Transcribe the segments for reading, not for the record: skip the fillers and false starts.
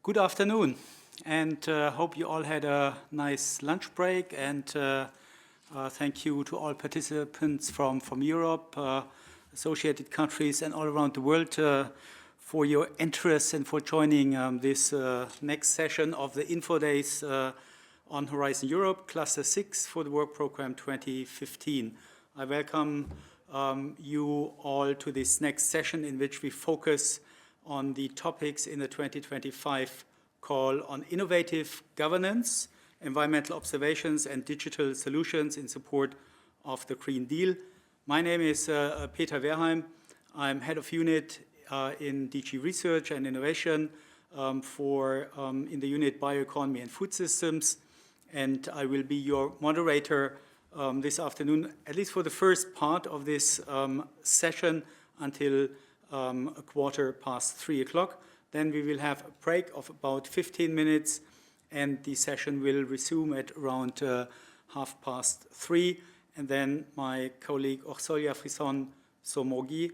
Good afternoon, and hope you all had a nice lunch break, and thank you to all participants from Europe, associated countries, and all around the world for your interest and for joining this next session of the Info Days on Horizon Europe, Cluster 6 for the Work Program 2015. I welcome you all to this next session in which we focus on the topics in the 2025 call on innovative governance, environmental observations, and digital solutions in support of the Green Deal. My name is Peter Wehrheim. I'm head of unit in DG Research and Innovation in the unit Bioeconomy and Food Systems, and I will be your moderator this afternoon, at least for the first part of this session until a 3:15 o'clock. Then we will have a break of about 15 minutes, and the session will resume at around 3:30. And then my colleague Orsolya Frisson-Somogi,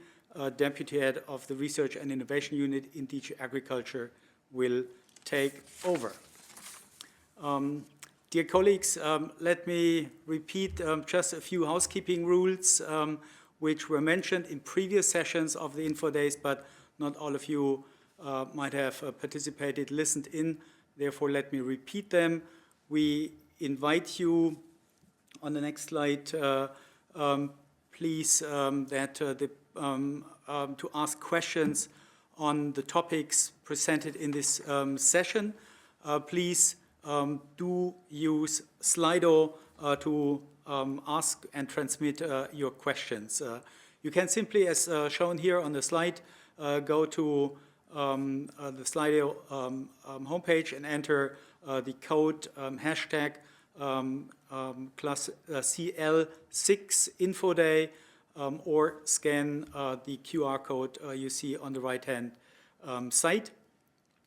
Deputy Head of the Research and Innovation Unit in DG Agriculture, will take over. Dear colleagues, let me repeat just a few housekeeping rules which were mentioned in previous sessions of the Info Days, but not all of you might have participated, listened in. Therefore, let me repeat them. We invite you on the next slide, please, to ask questions on the topics presented in this session. Please do use Slido to ask and transmit your questions. You can simply, as shown here on the slide, go to the Slido homepage and enter the code hashtag CL6 InfoDay or scan the QR code you see on the right-hand side.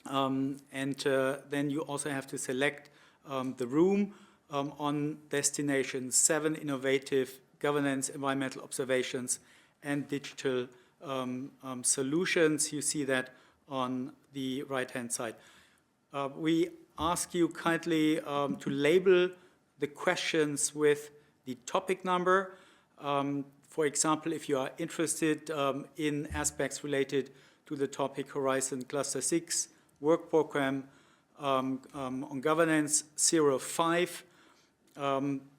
Then you also have to select the room on Destination 7, Innovative Governance, Environmental Observations, and Digital Solutions. You see that on the right-hand side. We ask you kindly to label the questions with the topic number. For example, if you are interested in aspects related to the topic Horizon Cluster 6 Work Program on Governance 05,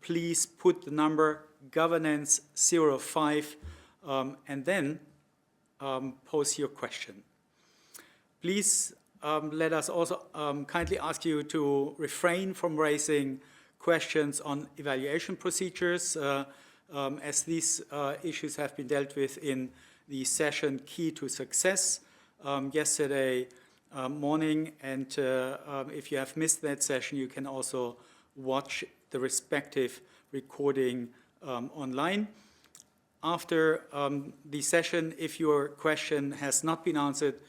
please put the number Governance 05 and then pose your question. Please let us also kindly ask you to refrain from raising questions on evaluation procedures as these issues have been dealt with in the session Key to Success yesterday morning, and if you have missed that session, you can also watch the respective recording online. After the session, if your question has not been answered,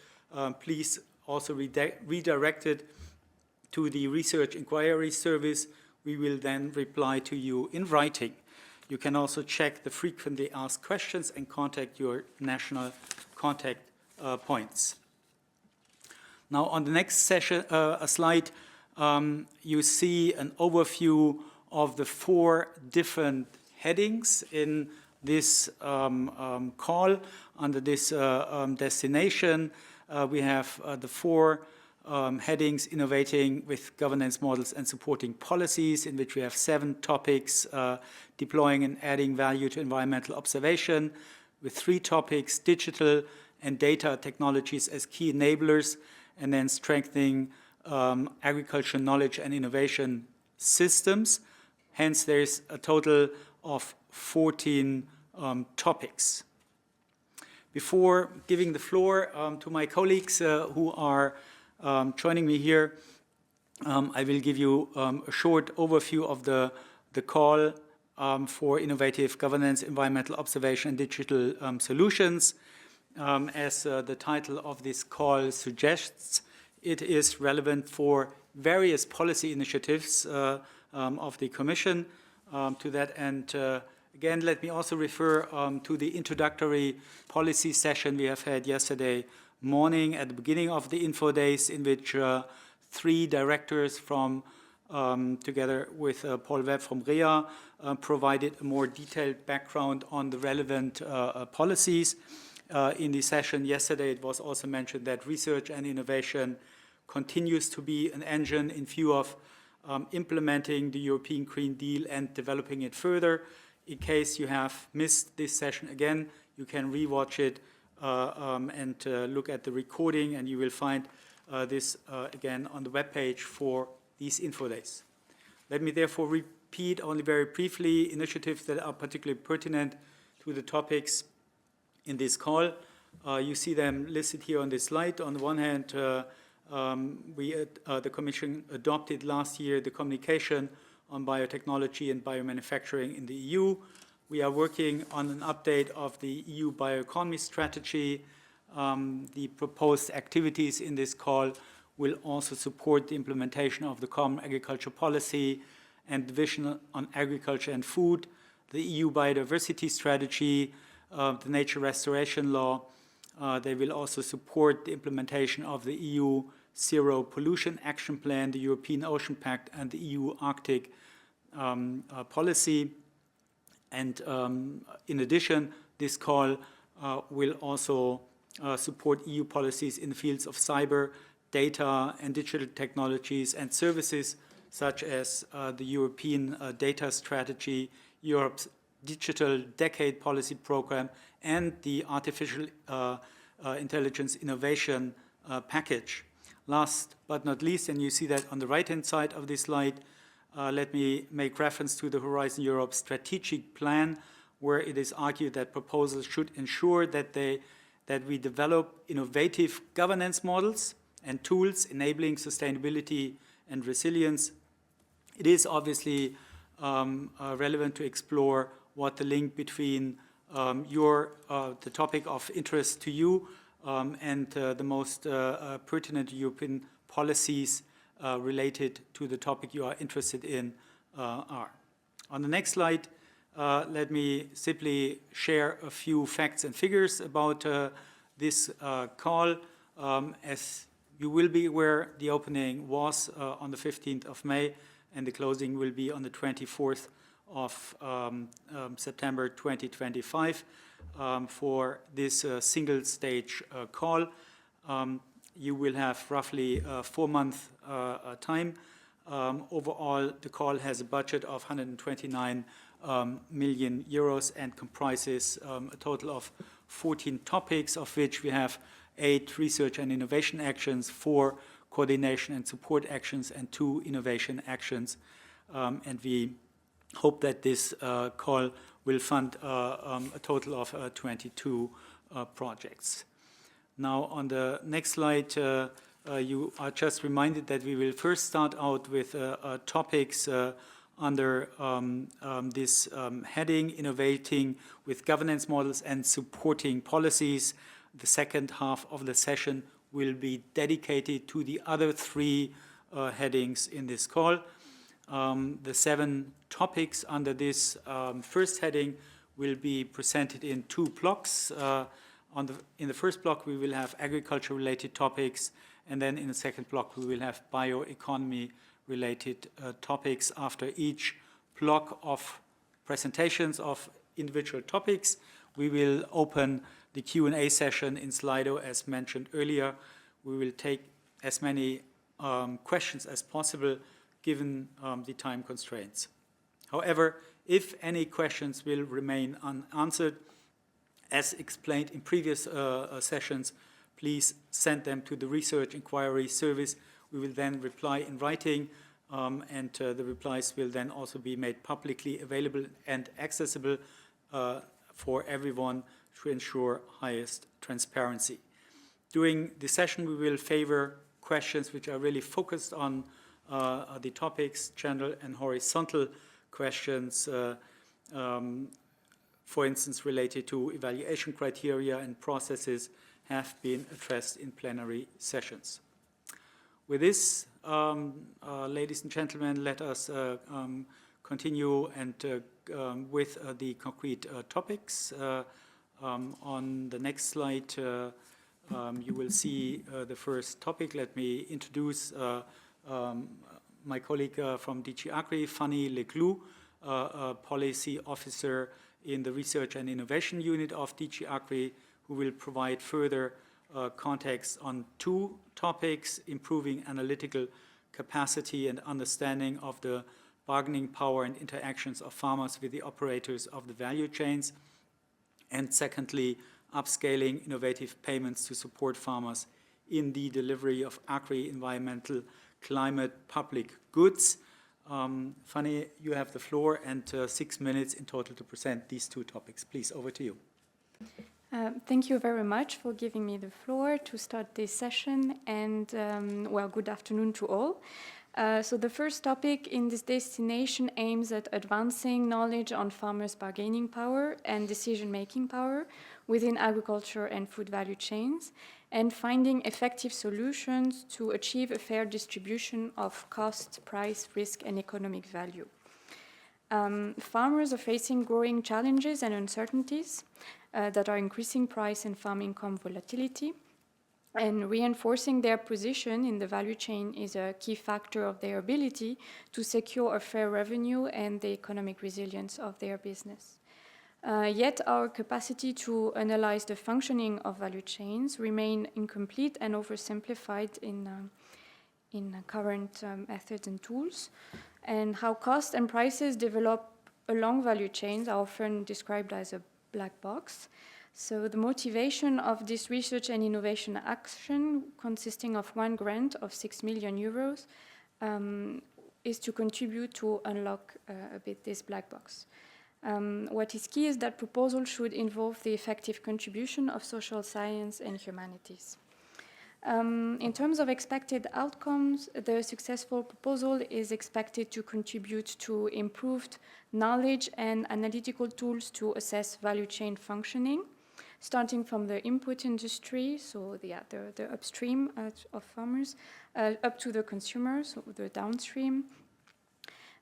please also redirect it to the Research Inquiry Service. We will then reply to you in writing. You can also check the frequently asked questions and contact your national contact points. Now, on the next session, slide, you see an overview of the 4 different headings in this call under this destination. We have the 4 headings: innovating with governance models and supporting policies, in which we have 7 topics: deploying and adding value to environmental observation, with 3 topics: digital and data technologies as key enablers, and then strengthening agriculture knowledge and innovation systems. Hence, there's a total of 14 topics. Before giving the floor to my colleagues who are joining me here, I will give you a short overview of the call for innovative governance, environmental observation, and digital solutions. As the title of this call suggests, it is relevant for various policy initiatives of the Commission. To that end, again, let me also refer to the introductory policy session we have had yesterday morning at the beginning of the Info Days, in which three directors from, together with Paul Webb from REA, provided a more detailed background on the relevant policies. In the session yesterday, it was also mentioned that research and innovation continues to be an engine in view of implementing the European Green Deal and developing it further. In case you have missed this session again, you can rewatch it and look at the recording, and you will find this again on the webpage for these info days. Let me therefore repeat only very briefly initiatives that are particularly pertinent to the topics in this call. You see them listed here on this slide. On the one hand, the Commission adopted last year the communication on biotechnology and biomanufacturing in the EU. We are working on an update of the EU bioeconomy strategy. The proposed activities in this call will also support the implementation of the Common Agriculture Policy and the Vision on Agriculture and Food, the EU biodiversity strategy, the Nature Restoration Law. They will also support the implementation of the EU Zero Pollution Action Plan, the European Ocean Pact, and the EU Arctic policy. And in addition, this call will also support EU policies in the fields of cyber, data, and digital technologies and services, such as the European Data Strategy, Europe's Digital Decade Policy Program, and the Artificial Intelligence Innovation Package. Last but not least, and you see that on the right-hand side of this slide, let me make reference to the Horizon Europe strategic plan, where it is argued that proposals should ensure that we develop innovative governance models and tools enabling sustainability and resilience. It is obviously relevant to explore what the link between the topic of interest to you and the most pertinent European policies related to the topic you are interested in are. On the next slide, let me simply share a few facts and figures about this call. As you will be aware, the opening was on the 15th of May, and the closing will be on the 24th of September 2025 for this single-stage call. You will have roughly 4 months time. Overall, the call has a budget of 129 million euros and comprises a total of 14 topics, of which we have 8 research and innovation actions, 4 coordination and support actions, and 2 innovation actions. And we hope that this call will fund a total of 22 projects. Now, on the next slide, you are just reminded that we will first start out with topics under this heading, Innovating with Governance Models and Supporting Policies. The second half of the session will be dedicated to the other 3 headings in this call. The 7 topics under this first heading will be presented in 2 blocks. In the first block, we will have agriculture-related topics, and then in the second block, we will have bioeconomy-related topics. After each block of presentations of individual topics, we will open the Q&A session in Slido, as mentioned earlier. We will take as many questions as possible, given the time constraints. However, if any questions will remain unanswered, as explained in previous sessions, please send them to the Research Inquiry Service. We will then reply in writing, and the replies will then also be made publicly available and accessible for everyone to ensure highest transparency. During the session, we will favor questions which are really focused on the topics, general and horizontal questions, for instance, related to evaluation criteria and processes, have been addressed in plenary sessions. With this, ladies and gentlemen, let us continue and with the concrete topics. On the next slide, You will see the first topic. Let me introduce my colleague from DG Agri, Fanny Leclou, a policy officer in the Research and Innovation Unit of DG Agri, who will provide further context on two topics: improving analytical capacity and understanding of the bargaining power and interactions of farmers with the operators of the value chains, and secondly, upscaling innovative payments to support farmers in the delivery of agri-environmental climate public goods. Fanny, you have the floor, and 6 minutes in total to present these two topics. Please, over to you. Thank you very much for giving me the floor to start this session, and well, good afternoon to all. So the first topic in this destination aims at advancing knowledge on farmers' bargaining power and decision-making power within agriculture and food value chains, and finding effective solutions to achieve a fair distribution of cost, price, risk, and economic value. Farmers are facing growing challenges and uncertainties that are increasing price and farm income volatility, and reinforcing their position in the value chain is a key factor of their ability to secure a fair revenue and the economic resilience of their business. Yet our capacity to analyze the functioning of value chains remain incomplete and oversimplified in current methods and tools, and how costs and prices develop along value chains are often described as a black box. So the motivation of this research and innovation action, consisting of one grant of 6 million euros, is to contribute to unlock a bit this black box. What is key is that proposal should involve the effective contribution of social science and humanities. In terms of expected outcomes, the successful proposal is expected to contribute to improved knowledge and analytical tools to assess value chain functioning, starting from the input industry, so the upstream of farmers, up to the consumers, so the downstream.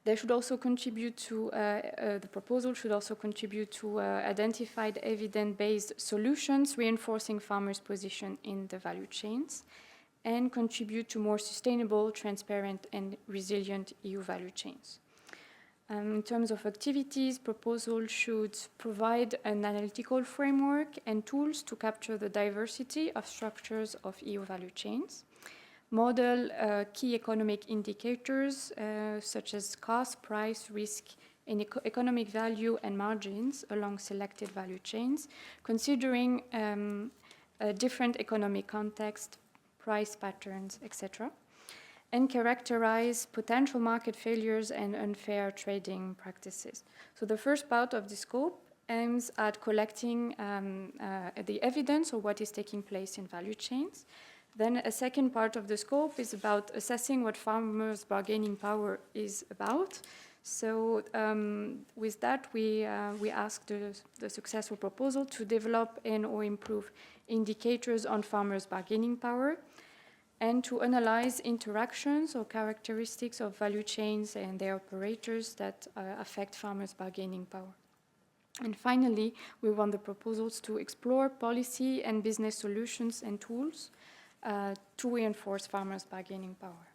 They should also contribute to, the proposal should also contribute to identified evidence-based solutions, reinforcing farmers' position in the value chains, and contribute to more sustainable, transparent, and resilient EU value chains. In terms of activities, proposal should provide an analytical framework and tools to capture the diversity of structures of EU value chains, model key economic indicators such as cost, price, risk, and economic value and margins along selected value chains, considering a different economic context, price patterns, etc., and characterize potential market failures and unfair trading practices. So the first part of the scope aims at collecting the evidence of what is taking place in value chains. Then a second part of the scope is about assessing what farmers' bargaining power is about. So with that, we ask the successful proposal to develop and/or improve indicators on farmers' bargaining power, and to analyze interactions or characteristics of value chains and their operators that affect farmers' bargaining power. And finally, we want the proposals to explore policy and business solutions and tools to reinforce farmers' bargaining power.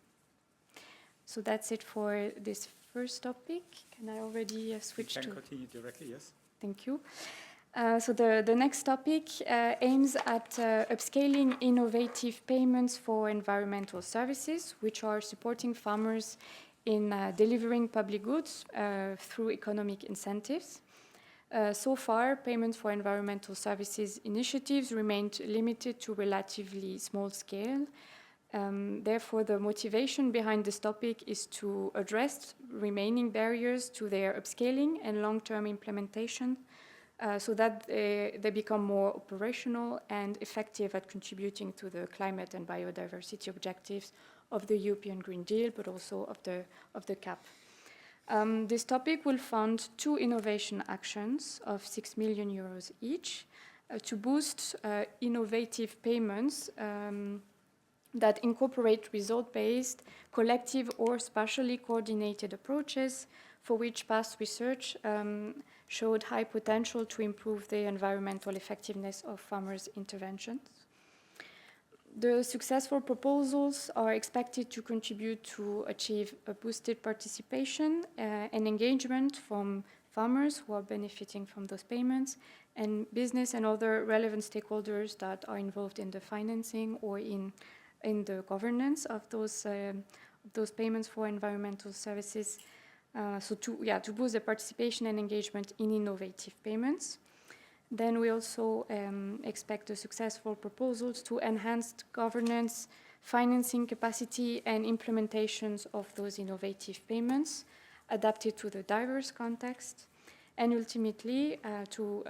So that's it for this first topic. Can I already switch to... You can continue directly, yes. Thank you. So the next topic aims at upscaling innovative payments for environmental services, which are supporting farmers in delivering public goods through economic incentives. So far, payments for environmental services initiatives remained limited to relatively small scale. Therefore, the motivation behind this topic is to address remaining barriers to their upscaling and long-term implementation, so that they become more operational and effective at contributing to the climate and biodiversity objectives of the European Green Deal, but also of the CAP. This topic will fund two innovation actions of 6 million euros each to boost innovative payments that incorporate result-based, collective or spatially coordinated approaches for which past research showed high potential to improve the environmental effectiveness of farmers' interventions. The successful proposals are expected to contribute to achieve a boosted participation and engagement from farmers who are benefiting from those payments, and business and other relevant stakeholders that are involved in the financing or in the governance of those payments for environmental services. So to boost the participation and engagement in innovative payments. Then we also expect the successful proposals to enhance governance, financing capacity, and implementations of those innovative payments adapted to the diverse context, and ultimately to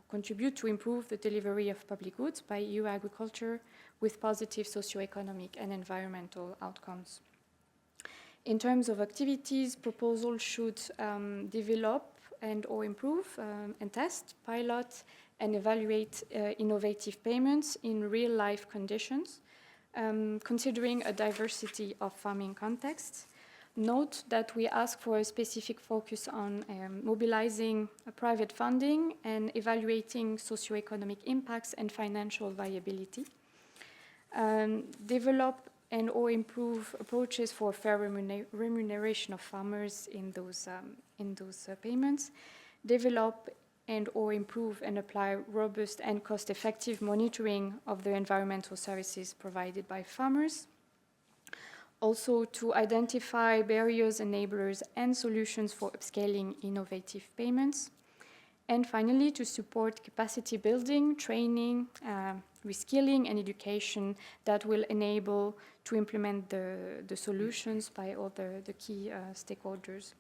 contribute to improve the delivery of public goods by EU agriculture with positive socioeconomic and environmental outcomes. In terms of activities, proposals should develop and or improve and test, pilot, and evaluate innovative payments in real-life conditions, considering a diversity of farming contexts. Note that we ask for a specific focus on mobilizing private funding and evaluating socioeconomic impacts and financial viability. Develop and or improve approaches for fair remuneration of farmers in those payments. Develop and or improve and apply robust and cost-effective monitoring of the environmental services provided by farmers. Also to identify barriers, enablers, and solutions for upscaling innovative payments. And finally, to support capacity building, training, reskilling, and education that will enable to implement the solutions by all the key stakeholders.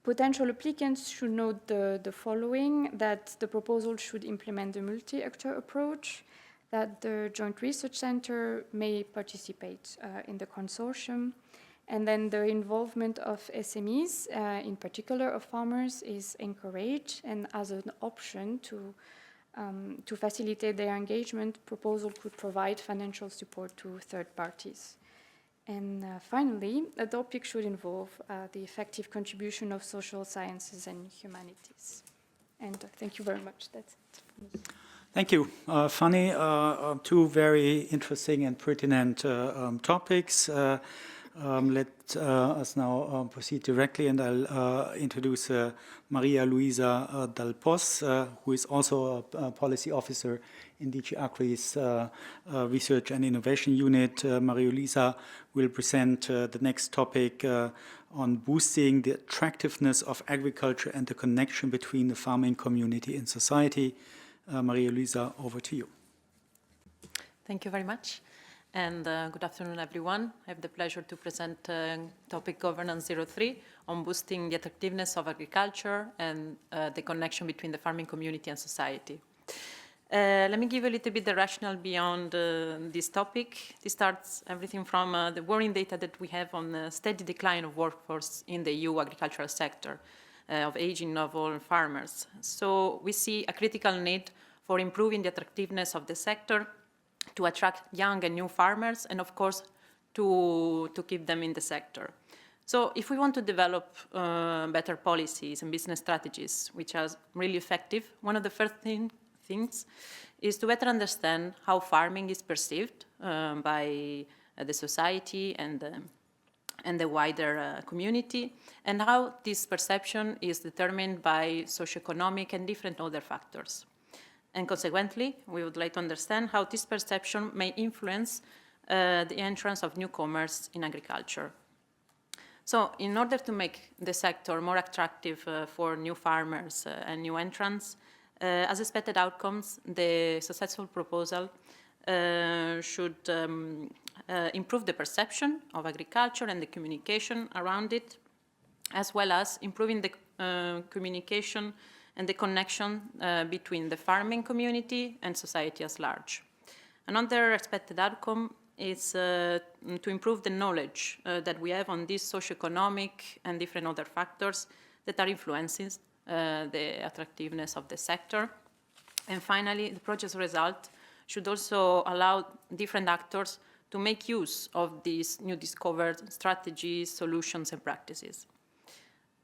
Potential applicants should note the following: that the proposal should implement the multi-actor approach, that the Joint Research Center may participate in the consortium, and then the involvement of SMEs, in particular of farmers, is encouraged, and as an option to facilitate their engagement, proposal could provide financial support to third parties. And finally, a topic should involve the effective contribution of social sciences and humanities. And thank you very much. That's it for me. Thank you, Fanny. Two very interesting and pertinent topics. Let us now proceed directly, and I'll introduce Maria Luisa Dal Pos, who is also a policy officer in DG Agri's Research and Innovation Unit. Maria Luisa will present the next topic on boosting the attractiveness of agriculture and the connection between the farming community and society. Maria Luisa, over to you. Thank you very much. And good afternoon, everyone. I have the pleasure to present topic Governance 03 on boosting the attractiveness of agriculture and the connection between the farming community and society. Let me give a little bit the rationale beyond this topic. This starts everything from the worrying data that we have on the steady decline of workforce in the EU agricultural sector, of aging novel farmers. So we see a critical need for improving the attractiveness of the sector, to attract young and new farmers, and of course, to keep them in the sector. So if we want to develop better policies and business strategies, which are really effective, one of the first things is to better understand how farming is perceived by the society and the wider community, and how this perception is determined by socioeconomic and different other factors. And consequently, we would like to understand how this perception may influence the entrance of newcomers in agriculture. So in order to make the sector more attractive for new farmers and new entrants, as expected outcomes, the successful proposal should improve the perception of agriculture and the communication around it, as well as improving the communication and the connection between the farming community and society as large. Another expected outcome is to improve the knowledge that we have on these socioeconomic and different other factors that are influencing the attractiveness of the sector. And finally, the project's result should also allow different actors to make use of these new discovered strategies, solutions, and practices.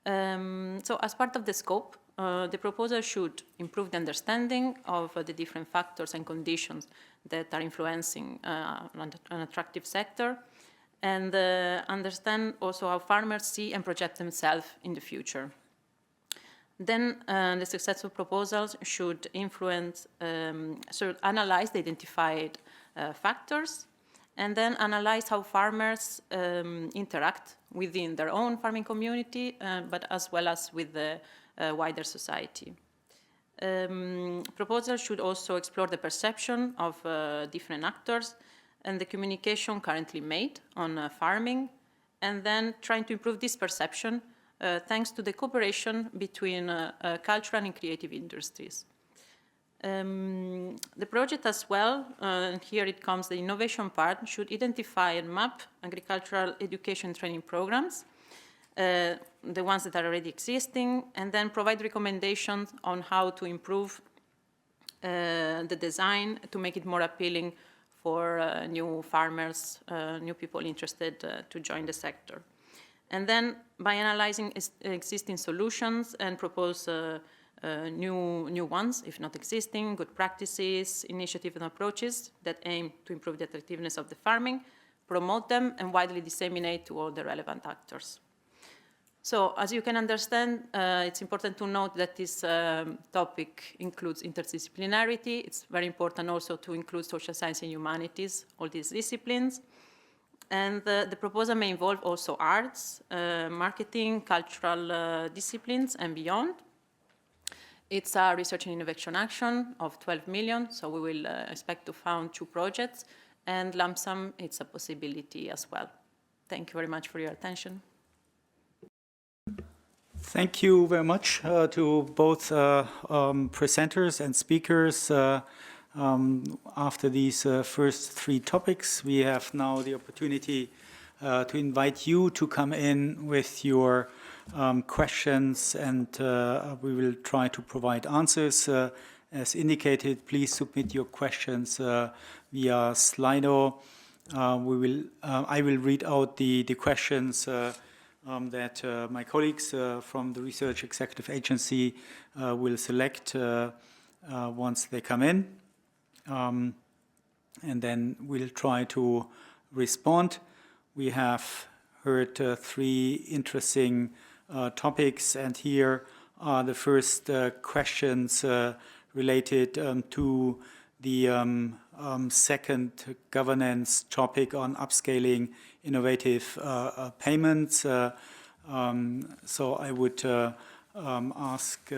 So as part of the scope, the proposal should improve the understanding of the different factors and conditions that are influencing an attractive sector, and understand also how farmers see and project themselves in the future. Then the successful proposals should influence, should analyze the identified factors, and then analyze how farmers interact within their own farming community, but as well as with the wider society. Proposals should also explore the perception of different actors and the communication currently made on farming, and then trying to improve this perception thanks to the cooperation between cultural and creative industries. The project as well, and here it comes the innovation part, should identify and map agricultural education training programs, the ones that are already existing, and then provide recommendations on how to improve the design to make it more appealing for new farmers, new people interested to join the sector. And then by analyzing existing solutions and propose new ones, if not existing, good practices, initiatives and approaches that aim to improve the attractiveness of the farming, promote them and widely disseminate to all the relevant actors. So as you can understand, it's important to note that this topic includes interdisciplinarity. It's very important also to include social science and humanities, all these disciplines. And the proposal may involve also arts, marketing, cultural disciplines, and beyond. It's a research and innovation action of 12 million, so we will expect to fund 2 projects, and lump sum, it's a possibility as well. Thank you very much for your attention. Thank you very much to both presenters and speakers. After these first 3 topics, we have now the opportunity to invite you to come in with your questions, and we will try to provide answers. As indicated, please submit your questions via Slido. I will read out the questions that my colleagues from the Research Executive Agency will select once they come in. And then we'll try to respond. We have heard 3 interesting topics, and here are the first questions related to the second governance topic on upscaling innovative payments. So I would ask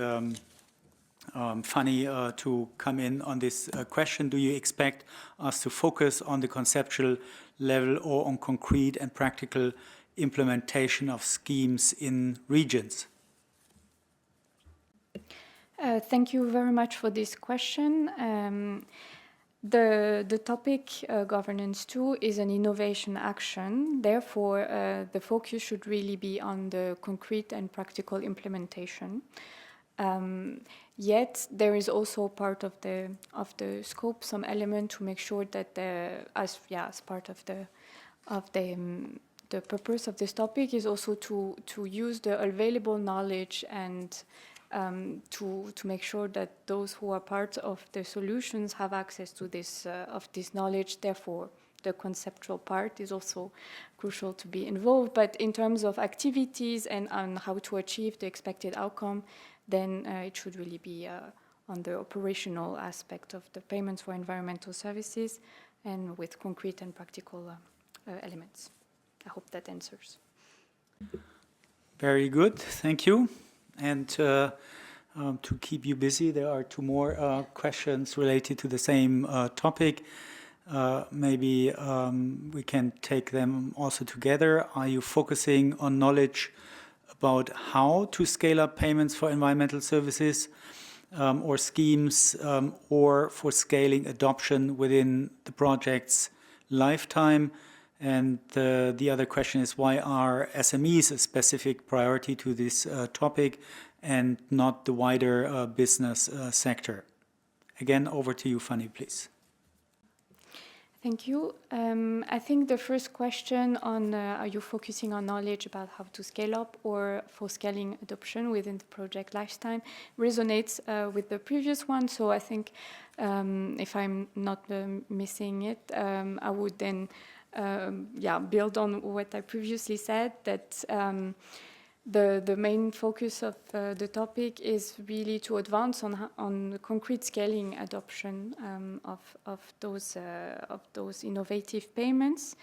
Fanny to come in on this question. Do you expect us to focus on the conceptual level or on concrete and practical implementation of schemes in regions? Thank you very much for this question. The topic governance 2 is an innovation action. Therefore, the focus should really be on the concrete and practical implementation. Yet there is also part of the scope some element to make sure that as part of the purpose of this topic is also to use the available knowledge and to make sure that those who are part of the solutions have access to this knowledge. Therefore, the conceptual part is also crucial to be involved. But in terms of activities and on how to achieve the expected outcome, then it should really be on the operational aspect of the payments for environmental services and with concrete and practical elements. I hope that answers. Very good, thank you. And to keep you busy, there are 2 more questions related to the same topic. Maybe we can take them also together. Are you focusing on knowledge about how to scale up payments for environmental services or schemes, or for scaling adoption within the project's lifetime? And the other question is, why are SMEs a specific priority to this topic and not the wider business sector? Again, over to you, Fanny, please. Thank you. I think the first question on are you focusing on knowledge about how to scale up or for scaling adoption within the project lifetime resonates with the previous one. So I think if I'm not missing it, I would then build on what I previously said, that the main focus of the topic is really to advance on concrete scaling adoption of those innovative payments,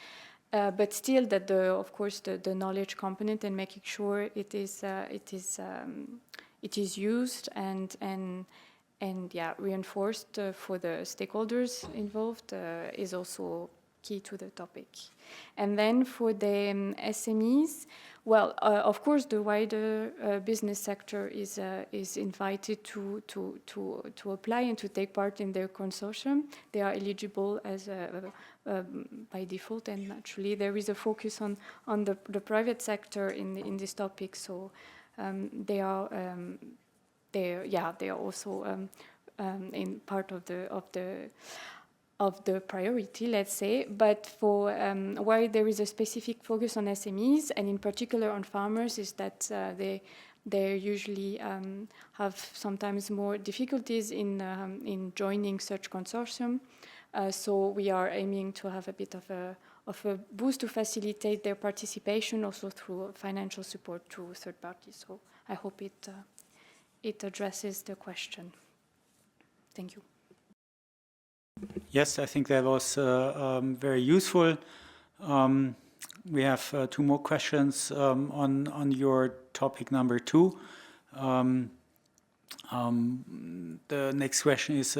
but still that of course the knowledge component and making sure it is used and reinforced for the stakeholders involved is also key to the topic. And then for the SMEs, well, of course, the wider business sector is invited to apply and to take part in their consortium. They are eligible as by default, and naturally there is a focus on the private sector in this topic. So they are also in part of the priority, let's say, but for why there is a specific focus on SMEs and in particular on farmers is that they usually have sometimes more difficulties in joining such consortium. So we are aiming to have a bit of a boost to facilitate their participation also through financial support to third parties. So I hope it addresses the question. Thank you. Yes, I think that was very useful. We have two more questions on your topic number 2. The next question is,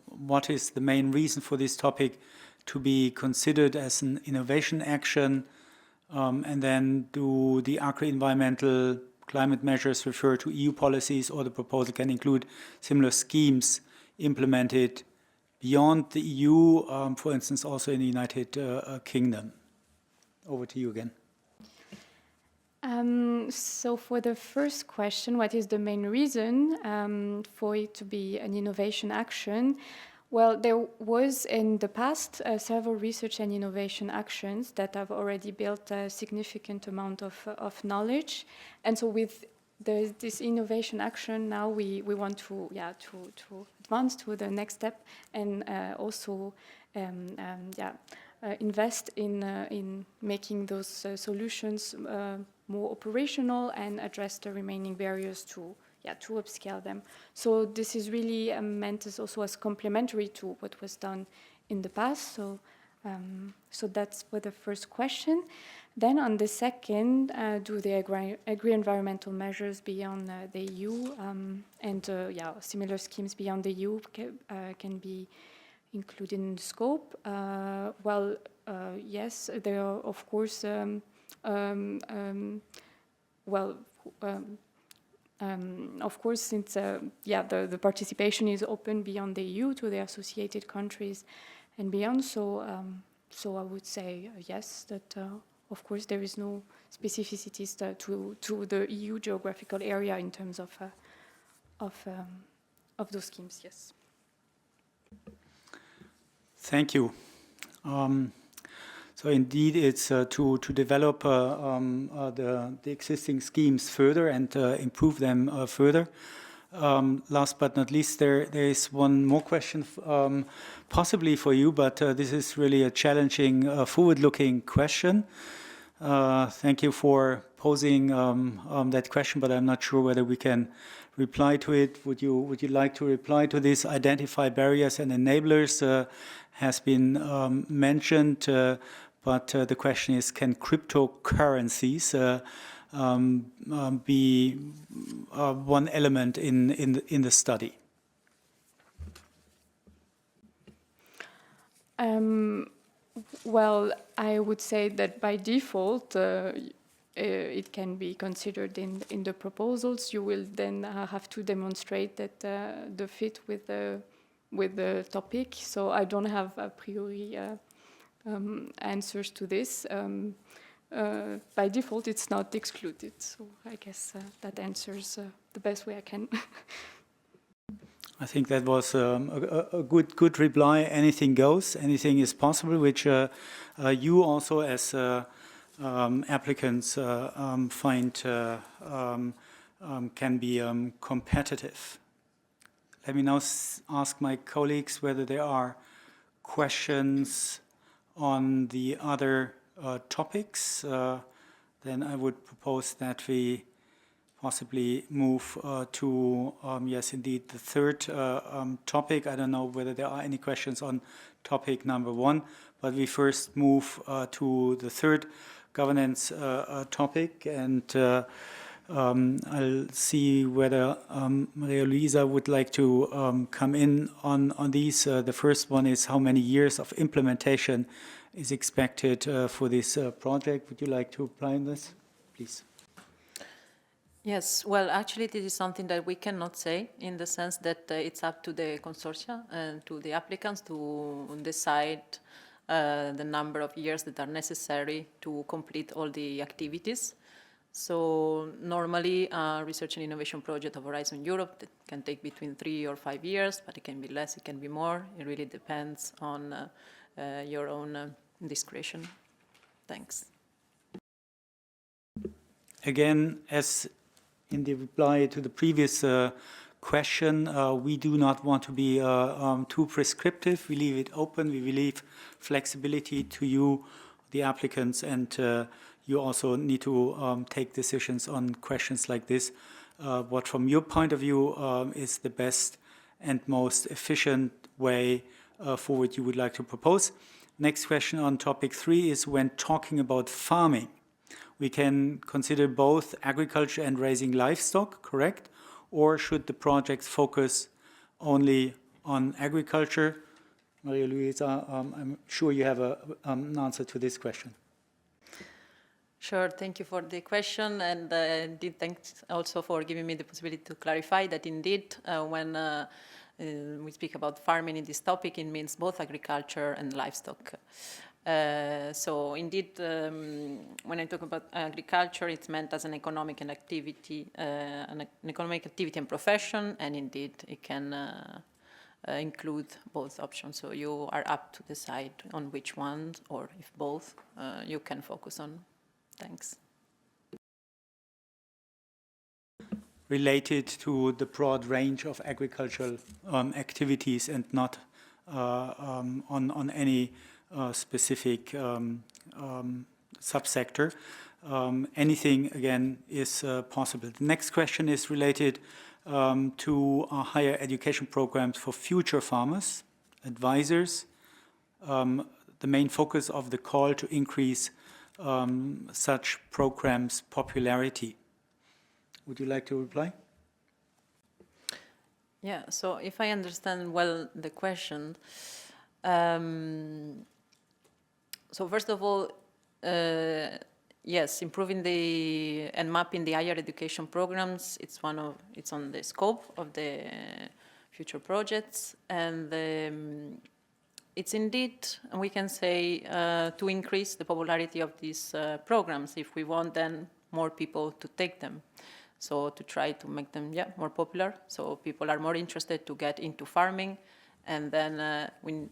what is the main reason for this topic to be considered as an innovation action? And then do the agri-environmental climate measures refer to EU policies, or the proposal can include similar schemes implemented beyond the EU, for instance, also in the United Kingdom? Over to you again. So for the first question, what is the main reason for it to be an innovation action? Well, there was in the past several research and innovation actions that have already built a significant amount of knowledge. And so with this innovation action, now we want to advance to the next step and also invest in making those solutions more operational and address the remaining barriers to upscale them. So this is really meant as also as complementary to what was done in the past. So that's for the first question. Then on the second, do the agri-environmental measures beyond the EU and similar schemes beyond the EU can be included in the scope? Yes, there are of course of course, since the participation is open beyond the EU to the associated countries and beyond, so I would say yes, that of course there is no specificities to the EU geographical area in terms of those schemes. Yes. Thank you. So indeed, it's to develop the existing schemes further and improve them further. Last but not least, there is one more question possibly for you, but this is really a challenging, forward-looking question. Thank you for posing that question, but I'm not sure whether we can reply to it. Would you like to reply to this? Identify barriers and enablers has been mentioned, but the question is, can cryptocurrencies be one element in the study? Well, I would say that by default, it can be considered in the proposals. You will then have to demonstrate that the fit with the topic. So I don't have a priori answers to this. By default, it's not excluded. So I guess that answers the best way I can. I think that was a good reply. Anything goes, anything is possible, which you also as applicants find can be competitive. Let me now ask my colleagues whether there are questions on the other topics. Then I would propose that we possibly move to, yes, indeed, the third topic. I don't know whether there are any questions on topic number 1, but we first move to the third governance topic, and I'll see whether Maria Luisa would like to come in on these. The first one is how many years of implementation is expected for this project. Would you like to apply on this, please? Yes, well, actually, this is something that we cannot say in the sense that it's up to the consortia and to the applicants to decide the number of years that are necessary to complete all the activities. So normally, a research and innovation project of Horizon Europe that can take between 3 or 5 years, but it can be less, it can be more. It really depends on your own discretion. Thanks. Again, as in the reply to the previous question, we do not want to be too prescriptive. We leave it open. We leave flexibility to you, the applicants, and you also need to take decisions on questions like this. What from your point of view is the best and most efficient way forward you would like to propose. Next question on topic 3 is when talking about farming, we can consider both agriculture and raising livestock, correct? Or should the projects focus only on agriculture? Maria Luisa, I'm sure you have an answer to this question. Sure, thank you for the question, and indeed thanks also for giving me the possibility to clarify that indeed when we speak about farming in this topic, it means both agriculture and livestock. So indeed, when I talk about agriculture, it's meant as an economic activity and profession, and indeed it can include both options. So you are up to decide on which one, or if both, you can focus on. Thanks. Related to the broad range of agricultural activities and not on any specific subsector. Anything, again, is possible. The next question is related to higher education programs for future farmers, advisors, the main focus of the call to increase such programs' popularity. Would you like to reply? Yeah, so if I understand well the question, so first of all, yes, improving and mapping the higher education programs, it's on the scope of the future projects, and it's indeed, we can say, to increase the popularity of these programs if we want then more people to take them. So to try to make them, more popular, so people are more interested to get into farming, and then when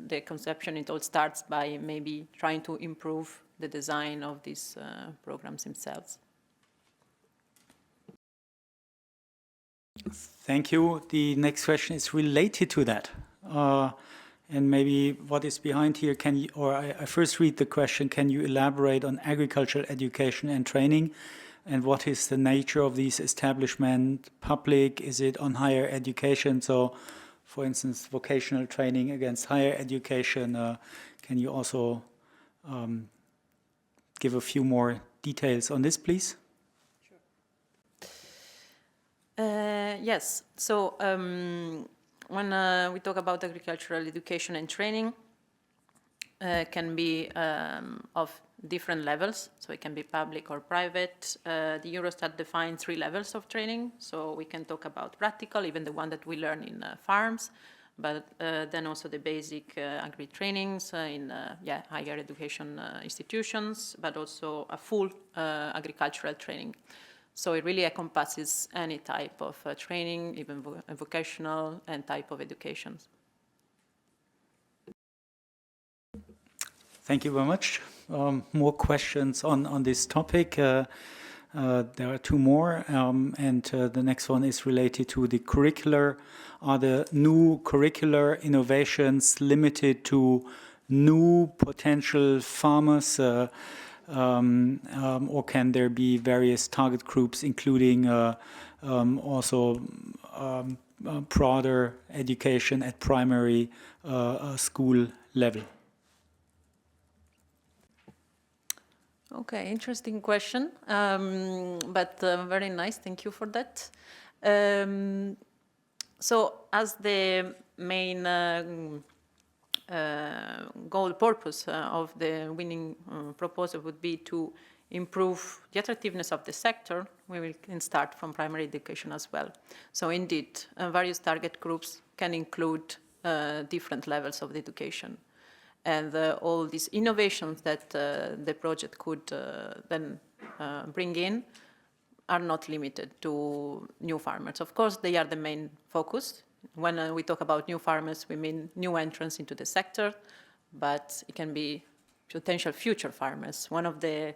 the conception, it all starts by maybe trying to improve the design of these programs themselves. Thank you. The next question is related to that. And maybe what is behind here, I first read the question, can you elaborate on agricultural education and training? And what is the nature of these establishments? Public? Is it on higher education? So, for instance, vocational training against higher education. Can you also give a few more details on this, please? Sure. Yes. So when we talk about agricultural education and training, can be of different levels, so it can be public or private. The Eurostat defines 3 levels of training, so we can talk about practical, even the one that we learn in farms, but then also the basic agri-trainings in higher education institutions, but also a full agricultural training. So it really encompasses any type of training, even vocational and type of education. Thank you very much. More questions on this topic. There are two more, and the next one is related to the curricular. Are the new curricular innovations limited to new potential farmers, or can there be various target groups, including also broader education at primary school level? Okay, interesting question, but very nice. Thank you for that. So as the main goal purpose of the winning proposal would be to improve the attractiveness of the sector, we can start from primary education as well. So indeed, various target groups can include different levels of the education. And all these innovations that the project could then bring in are not limited to new farmers. Of course, they are the main focus. When we talk about new farmers, we mean new entrants into the sector, but it can be potential future farmers. One of the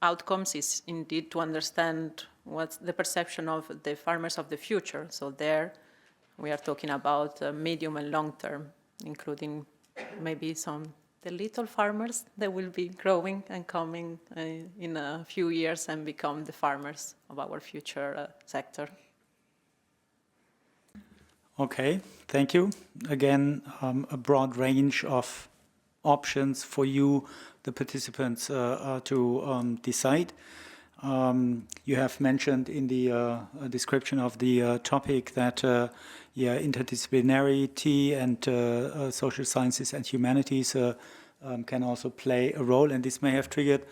outcomes is indeed to understand what's the perception of the farmers of the future. So there we are talking about medium and long term, including maybe the little farmers that will be growing and coming in a few years and become the farmers of our future sector. Okay, thank you. Again, a broad range of options for you, the participants, to decide. You have mentioned in the description of the topic that interdisciplinarity and social sciences and humanities can also play a role, and this may have triggered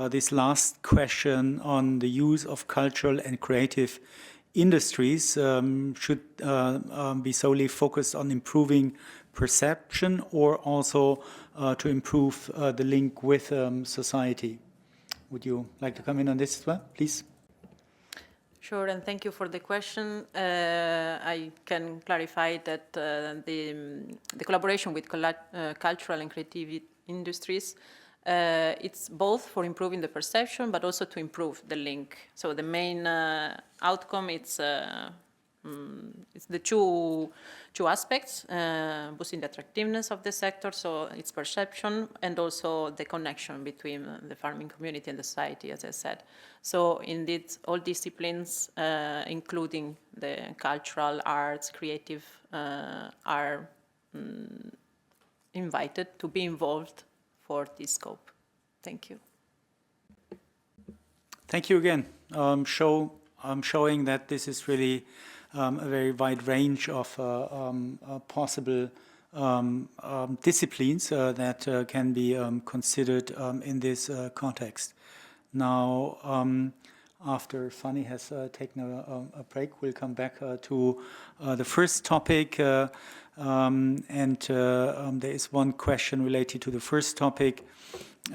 this last question on the use of cultural and creative industries. Should be solely focused on improving perception or also to improve the link with society. Would you like to come in on this as well, please? Sure, and thank you for the question. I can clarify that the collaboration with cultural and creative industries, it's both for improving the perception, but also to improve the link. So the main outcome, it's the two aspects, boosting the attractiveness of the sector, so its perception, and also the connection between the farming community and the society, as I said. So indeed, all disciplines, including the cultural, arts, creative, are invited to be involved for this scope. Thank you. Thank you again. Showing that this is really a very wide range of possible disciplines that can be considered in this context. Now, after Fanny has taken a break, we'll come back to the first topic. There is one question related to the first topic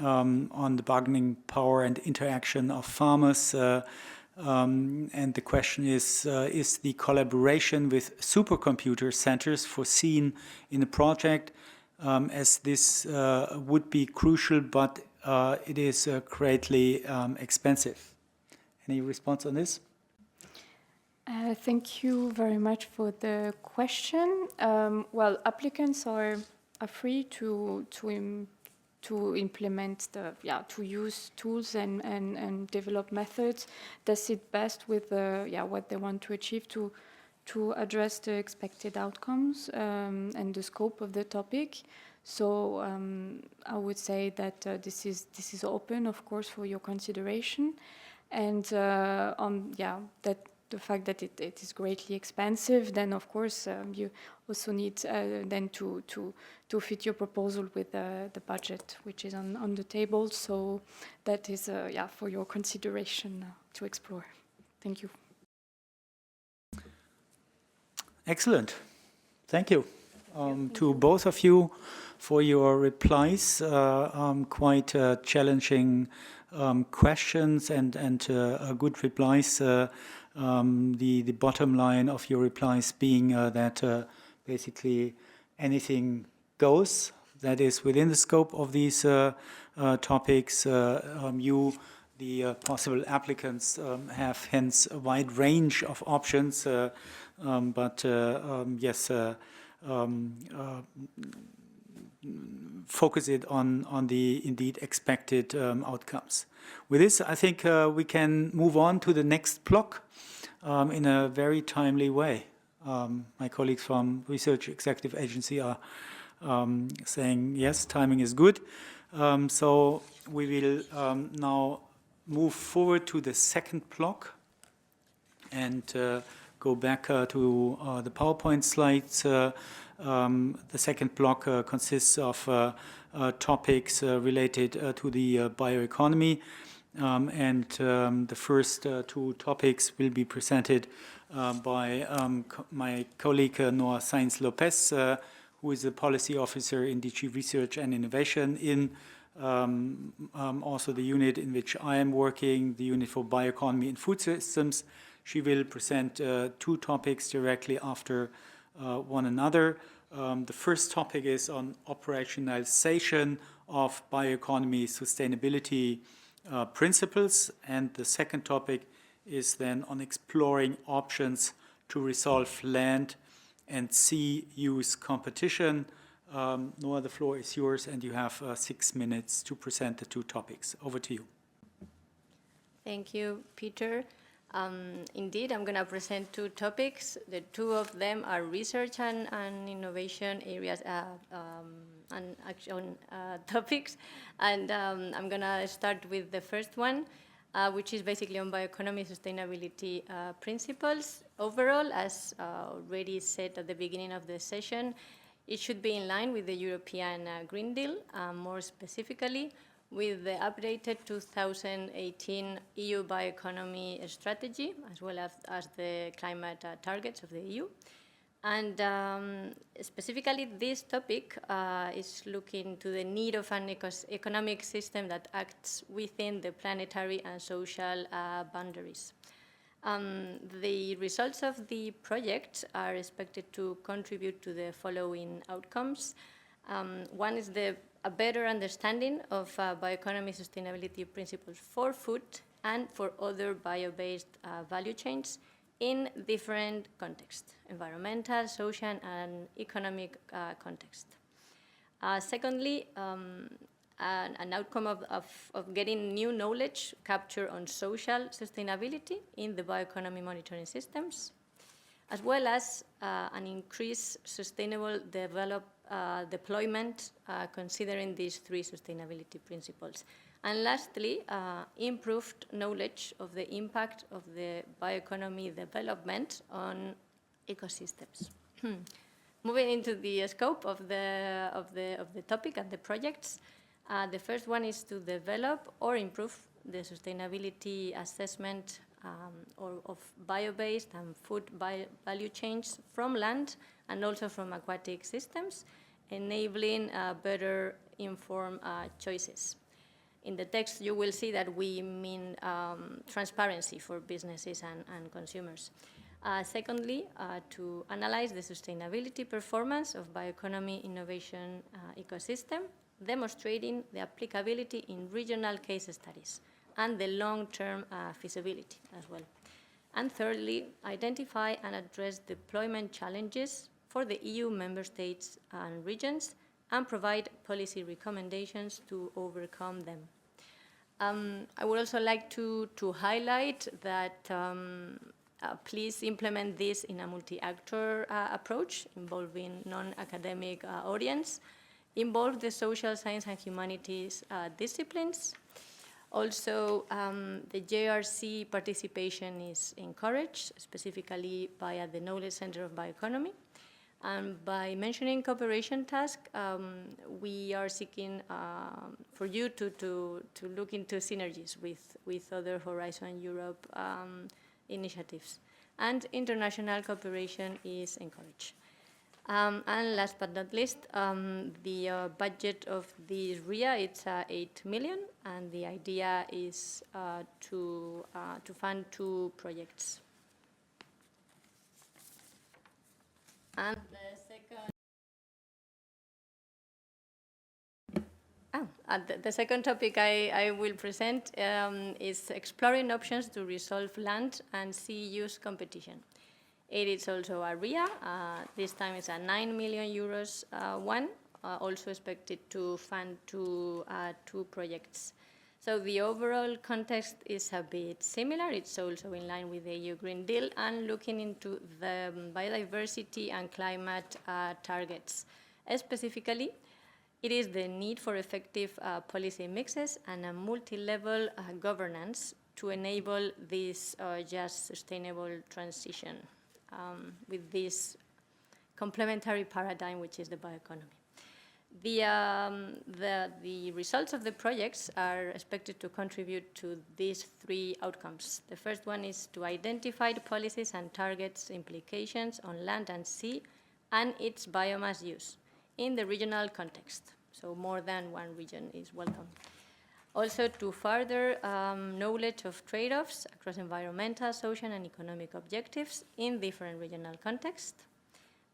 on the bargaining power and interaction of farmers. And the question is the collaboration with supercomputer centers foreseen in the project, as this would be crucial, but it is greatly expensive. Any response on this? Thank you very much for the question. Well, applicants are free to implement to use tools and develop methods that sit best with what they want to achieve to address the expected outcomes and the scope of the topic. So I would say that this is open, of course, for your consideration, and that the fact that it is greatly expensive, then of course you also need then to fit your proposal with the budget which is on the table. So that is for your consideration to explore. Thank you. Excellent. Thank you to both of you for your replies. Quite challenging questions and good replies. The bottom line of your replies being that basically anything goes that is within the scope of these topics. You, the possible applicants, have hence a wide range of options, yes, focus it on the indeed expected outcomes. With this, I think we can move on to the next block in a very timely way. My colleagues from Research Executive Agency are saying, yes, timing is good. So we will now move forward to the second block and go back to the PowerPoint slides. The second block consists of topics related to the bioeconomy. The first two topics will be presented by my colleague Noah Sainz-Lopez, who is a policy officer in DG Research and Innovation in also the unit in which I am working, the unit for bioeconomy and food systems. She will present two topics directly after one another. The first topic is on operationalization of bioeconomy sustainability principles, and the second topic is then on exploring options to resolve land and sea use competition. Noah, the floor is yours, and you have 6 minutes to present the two topics. Over to you. Thank you, Peter. Indeed, I'm going to present two topics. The two of them are research and innovation areas and action topics. And I'm going to start with the first one, which is basically on bioeconomy sustainability principles. Overall, as already said at the beginning of the session, it should be in line with the European Green Deal, more specifically with the updated 2018 EU bioeconomy strategy, as well as the climate targets of the EU. And specifically, this topic is looking to the need of an economic system that acts within the planetary and social boundaries. The results of the project are expected to contribute to the following outcomes. One is a better understanding of bioeconomy sustainability principles for food and for other bio-based value chains in different contexts, environmental, social, and economic context. Secondly, an outcome of getting new knowledge captured on social sustainability in the bioeconomy monitoring systems, as well as an increased sustainable deployment considering these three sustainability principles. And lastly, improved knowledge of the impact of the bioeconomy development on ecosystems. Moving into the scope of the topic and the projects, the first one is to develop or improve the sustainability assessment of bio-based and food value chains from land and also from aquatic systems, enabling better informed choices. In the text, you will see that we mean transparency for businesses and consumers. Secondly, to analyze the sustainability performance of bioeconomy innovation ecosystem, demonstrating the applicability in regional case studies and the long-term feasibility as well. And thirdly, identify and address deployment challenges for the EU member states and regions and provide policy recommendations to overcome them. I would also like to highlight that please implement this in a multi-actor approach involving non-academic audience, involve the social science and humanities disciplines. Also, the JRC participation is encouraged, specifically via the Knowledge Center of Bioeconomy. And by mentioning cooperation task, we are seeking for you to look into synergies with other Horizon Europe initiatives. And international cooperation is encouraged. And last but not least, the budget of this RIA, it's 8 million, and the idea is to fund 2 projects. And the second topic I will present is exploring options to resolve land and sea use competition. It is also a RIA. This time it's a 9 million euros one, also expected to fund two projects. So the overall context is a bit similar. It's also in line with the EU Green Deal and looking into the biodiversity and climate targets. Specifically, it is the need for effective policy mixes and a multi-level governance to enable this just sustainable transition with this complementary paradigm, which is the bioeconomy. The results of the projects are expected to contribute to these 3 outcomes. The first one is to identify the policies and targets implications on land and sea and its biomass use in the regional context. So more than one region is welcome. Also to further knowledge of trade-offs across environmental, social, and economic objectives in different regional contexts,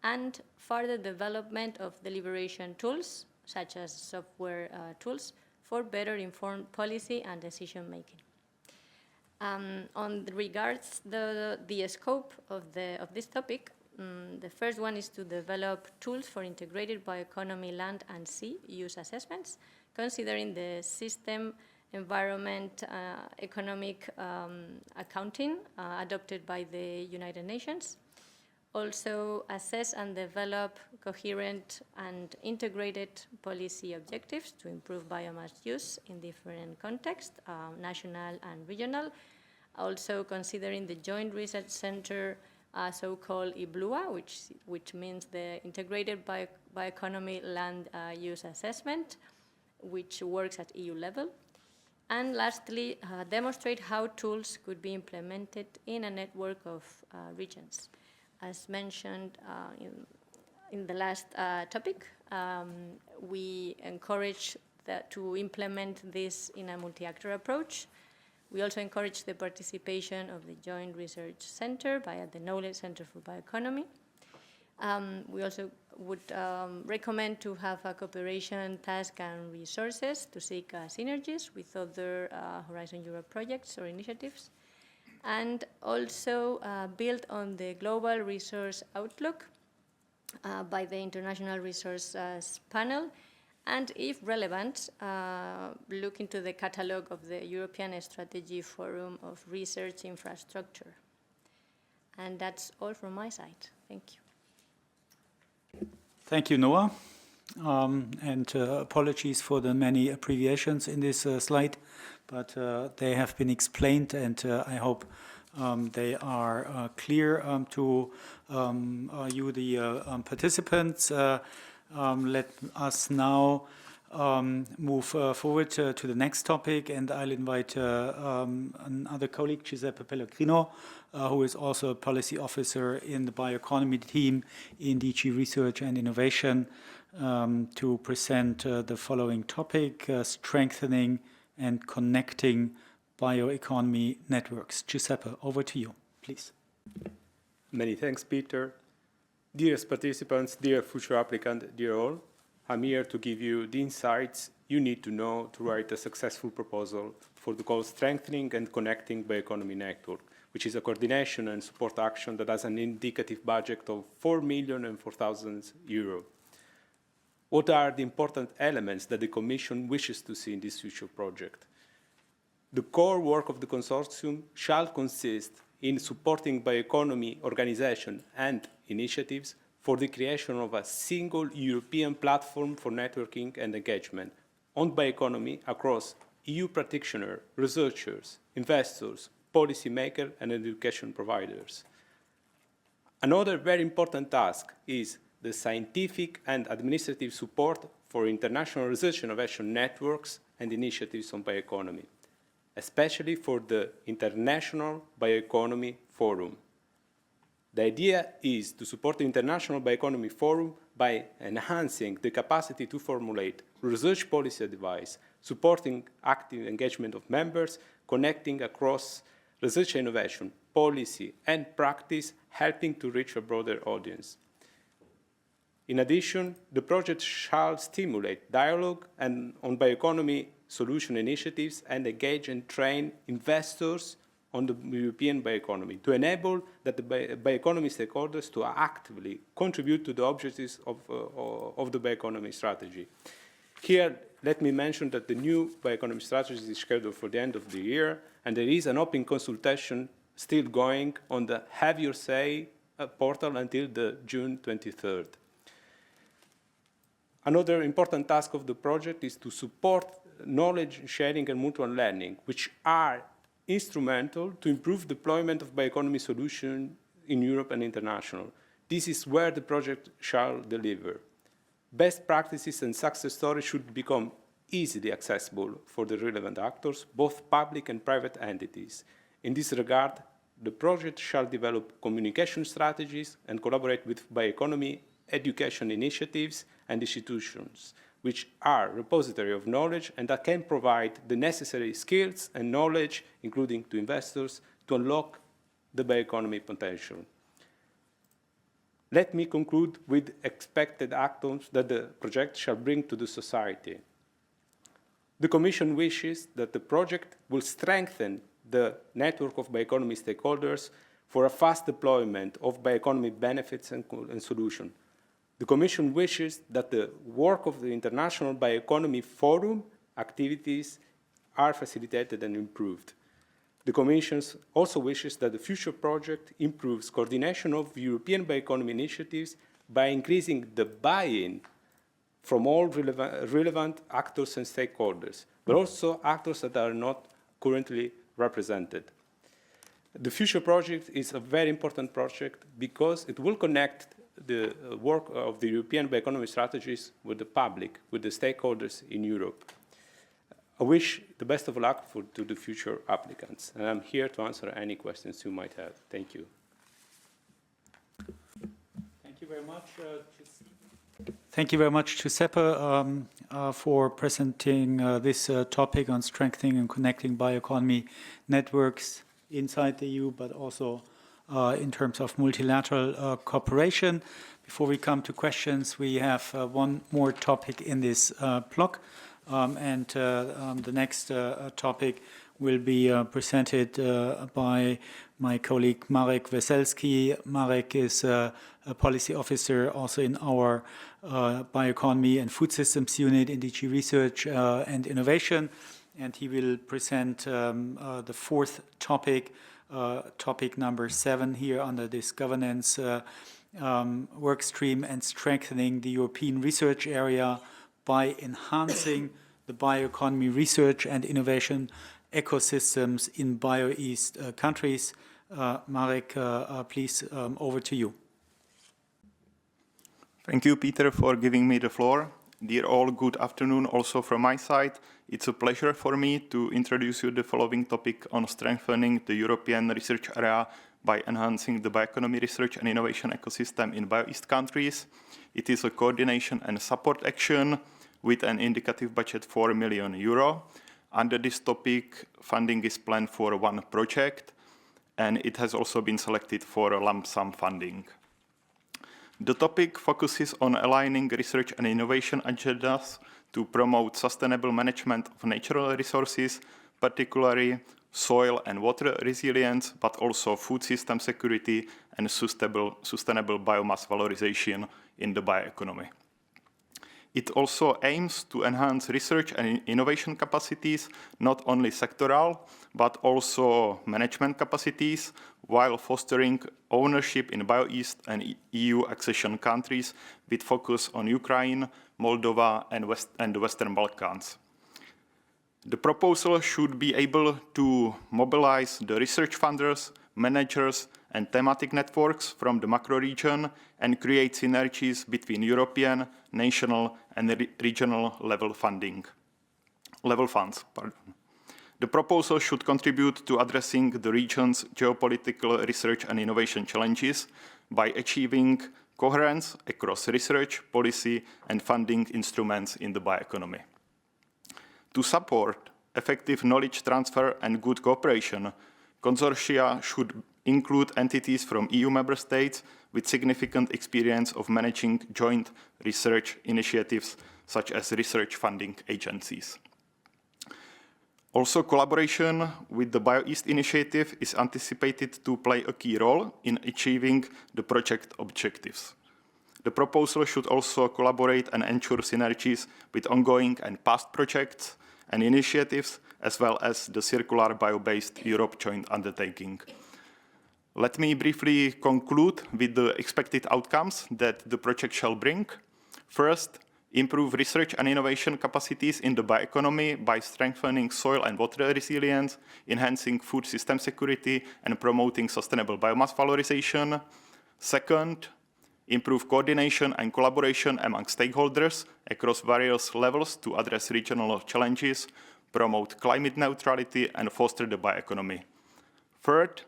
and further development of deliberation tools, such as software tools, for better informed policy and decision-making. On regards the scope of this topic, the first one is to develop tools for integrated bioeconomy land and sea use assessments, considering the system, environment, economic accounting adopted by the United Nations. Also assess and develop coherent and integrated policy objectives to improve biomass use in different contexts, national and regional. Also considering the Joint Research Center so-called IBLUA, which means the Integrated Bioeconomy Land Use Assessment, which works at EU level. And lastly, demonstrate how tools could be implemented in a network of regions. As mentioned in the last topic, we encourage to implement this in a multi-actor approach. We also encourage the participation of the Joint Research Center via the Knowledge Center for Bioeconomy. We also would recommend to have a cooperation task and resources to seek synergies with other Horizon Europe projects or initiatives, and also build on the global resource outlook by the International Resources Panel, and if relevant, look into the catalogue of the European Strategy Forum of Research Infrastructure. And that's all from my side. Thank you. Thank you, Noah. And apologies for the many abbreviations in this slide, but they have been explained, and I hope they are clear to you, the participants. Let us now move forward to the next topic, and I'll invite another colleague, Giuseppe Pellegrino, who is also a policy officer in the bioeconomy team in DG Research and Innovation, to present the following topic, strengthening and connecting bioeconomy networks. Giuseppe, over to you, please. Many thanks, Peter. Dearest participants, dear future applicant, dear all, I'm here to give you the insights you need to know to write a successful proposal for the goal strengthening and connecting bioeconomy network, which is a coordination and support action that has an indicative budget of 4,004,000 euro. What are the important elements that the Commission wishes to see in this future project? The core work of the consortium shall consist in supporting bioeconomy organization and initiatives for the creation of a single European platform for networking and engagement on bioeconomy across EU practitioners, researchers, investors, policymakers, and education providers. Another very important task is the scientific and administrative support for international research innovation networks and initiatives on bioeconomy, especially for the International Bioeconomy Forum. The idea is to support the International Bioeconomy Forum by enhancing the capacity to formulate research policy advice, supporting active engagement of members, connecting across research innovation, policy, and practice, helping to reach a broader audience. In addition, the project shall stimulate dialogue on bioeconomy solution initiatives and engage and train investors on the European bioeconomy to enable that the bioeconomy stakeholders to actively contribute to the objectives of the bioeconomy strategy. Here, let me mention that the new bioeconomy strategy is scheduled for the end of the year, and there is an open consultation still going on the Have Your Say portal until the June 23rd. Another important task of the project is to support knowledge sharing and mutual learning, which are instrumental to improve deployment of bioeconomy solutions in Europe and international. This is where the project shall deliver. Best practices and success stories should become easily accessible for the relevant actors, both public and private entities. In this regard, the project shall develop communication strategies and collaborate with bioeconomy education initiatives and institutions, which are repository of knowledge and that can provide the necessary skills and knowledge, including to investors, to unlock the bioeconomy potential. Let me conclude with expected outcomes that the project shall bring to the society. The Commission wishes that the project will strengthen the network of bioeconomy stakeholders for a fast deployment of bioeconomy benefits and solutions. The Commission wishes that the work of the International Bioeconomy Forum activities are facilitated and improved. The Commission also wishes that the future project improves coordination of European bioeconomy initiatives by increasing the buy-in from all relevant actors and stakeholders, but also actors that are not currently represented. The future project is a very important project because it will connect the work of the European bioeconomy strategies with the public, with the stakeholders in Europe. I wish the best of luck to the future applicants, and I'm here to answer any questions you might have. Thank you. Thank you very much. Thank you very much, Giuseppe, for presenting this topic on strengthening and connecting bioeconomy networks inside the EU, but also in terms of multilateral cooperation. Before we come to questions, we have one more topic in this block, and the next topic will be presented by my colleague Marek Weselski. Marek is a policy officer also in our Bioeconomy and Food Systems Unit in DG Research and Innovation, and he will present the fourth topic, topic number 7 here under this governance work stream, and strengthening the European research area by enhancing the bioeconomy research and innovation ecosystems in Bio-East countries. Marek, please, over to you. Thank you, Peter, for giving me the floor. Dear all, good afternoon also from my side. It's a pleasure for me to introduce you the following topic on strengthening the European research area by enhancing the bioeconomy research and innovation ecosystem in Bio-East countries. It is a coordination and support action with an indicative budget €4 million. Under this topic, funding is planned for one project, and it has also been selected for a lump sum funding. The topic focuses on aligning research and innovation agendas to promote sustainable management of natural resources, particularly soil and water resilience, but also food system security and sustainable biomass valorization in the bioeconomy. It also aims to enhance research and innovation capacities, not only sectoral, but also management capacities, while fostering ownership in Bio-East and EU accession countries with focus on Ukraine, Moldova, and the Western Balkans. The proposal should be able to mobilize the research funders, managers, and thematic networks from the macro region and create synergies between European, national, and regional level funds. The proposal should contribute to addressing the region's geopolitical research and innovation challenges by achieving coherence across research, policy, and funding instruments in the bioeconomy. To support effective knowledge transfer and good cooperation, consortia should include entities from EU member states with significant experience of managing joint research initiatives, such as research funding agencies. Also, collaboration with the BioEast initiative is anticipated to play a key role in achieving the project objectives. The proposal should also collaborate and ensure synergies with ongoing and past projects and initiatives, as well as the Circular Bio-Based Europe joint undertaking. Let me briefly conclude with the expected outcomes that the project shall bring. First, improve research and innovation capacities in the bioeconomy by strengthening soil and water resilience, enhancing food system security, and promoting sustainable biomass valorization. Second, improve coordination and collaboration among stakeholders across various levels to address regional challenges, promote climate neutrality, and foster the bioeconomy. Third,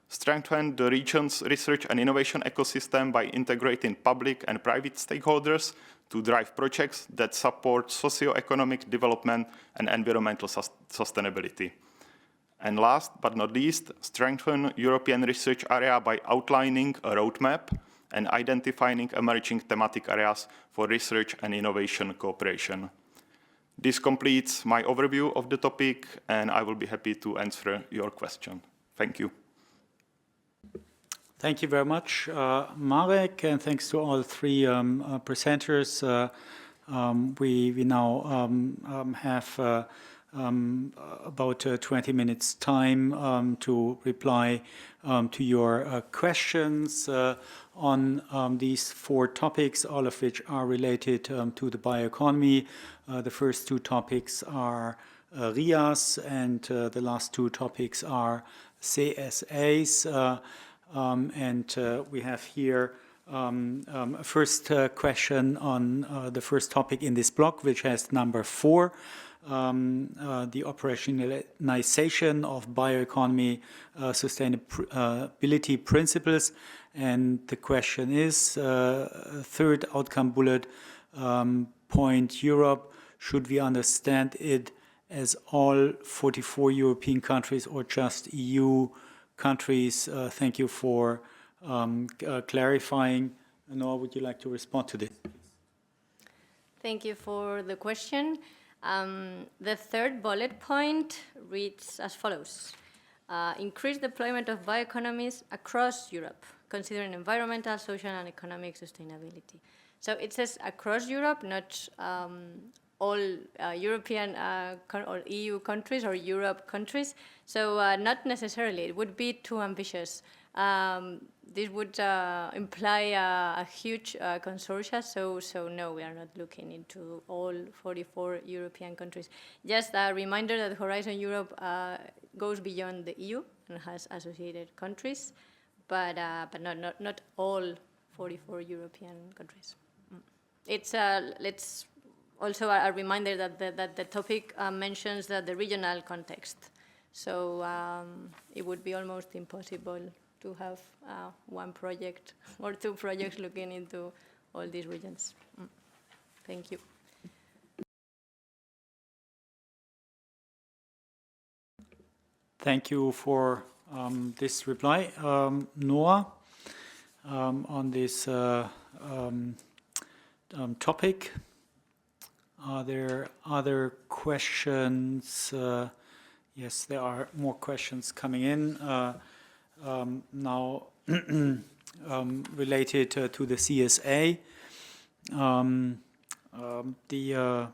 strengthen the region's research and innovation ecosystem by integrating public and private stakeholders to drive projects that support socio-economic development and environmental sustainability. And last but not least, strengthen European research area by outlining a roadmap and identifying emerging thematic areas for research and innovation cooperation. This completes my overview of the topic, and I will be happy to answer your question. Thank you. Thank you very much, Marek, and thanks to all three presenters. We now have about 20 minutes time to reply to your questions on these four topics, all of which are related to the bioeconomy. The first two topics are RIAs, and the last two topics are CSAs. We have here a first question on the first topic in this block, which has number 4, the operationalization of bioeconomy sustainability principles. And the question is, third outcome bullet point, Europe, should we understand it as all 44 European countries or just EU countries? Thank you for clarifying. Noah, would you like to respond to this? Thank you for the question. The third bullet point reads as follows. Increase deployment of bioeconomies across Europe, considering environmental, social, and economic sustainability. So it says across Europe, not all European or EU countries or Europe countries. So not necessarily. It would be too ambitious. This would imply a huge consortia. So no, we are not looking into all 44 European countries. Just a reminder that Horizon Europe goes beyond the EU and has associated countries, but not all 44 European countries. It's also a reminder that the topic mentions the regional context. So it would be almost impossible to have one project or two projects looking into all these regions. Thank you. Thank you for this reply. Noah, on this topic, are there other questions? Yes, there are more questions coming in now related to the CSA. The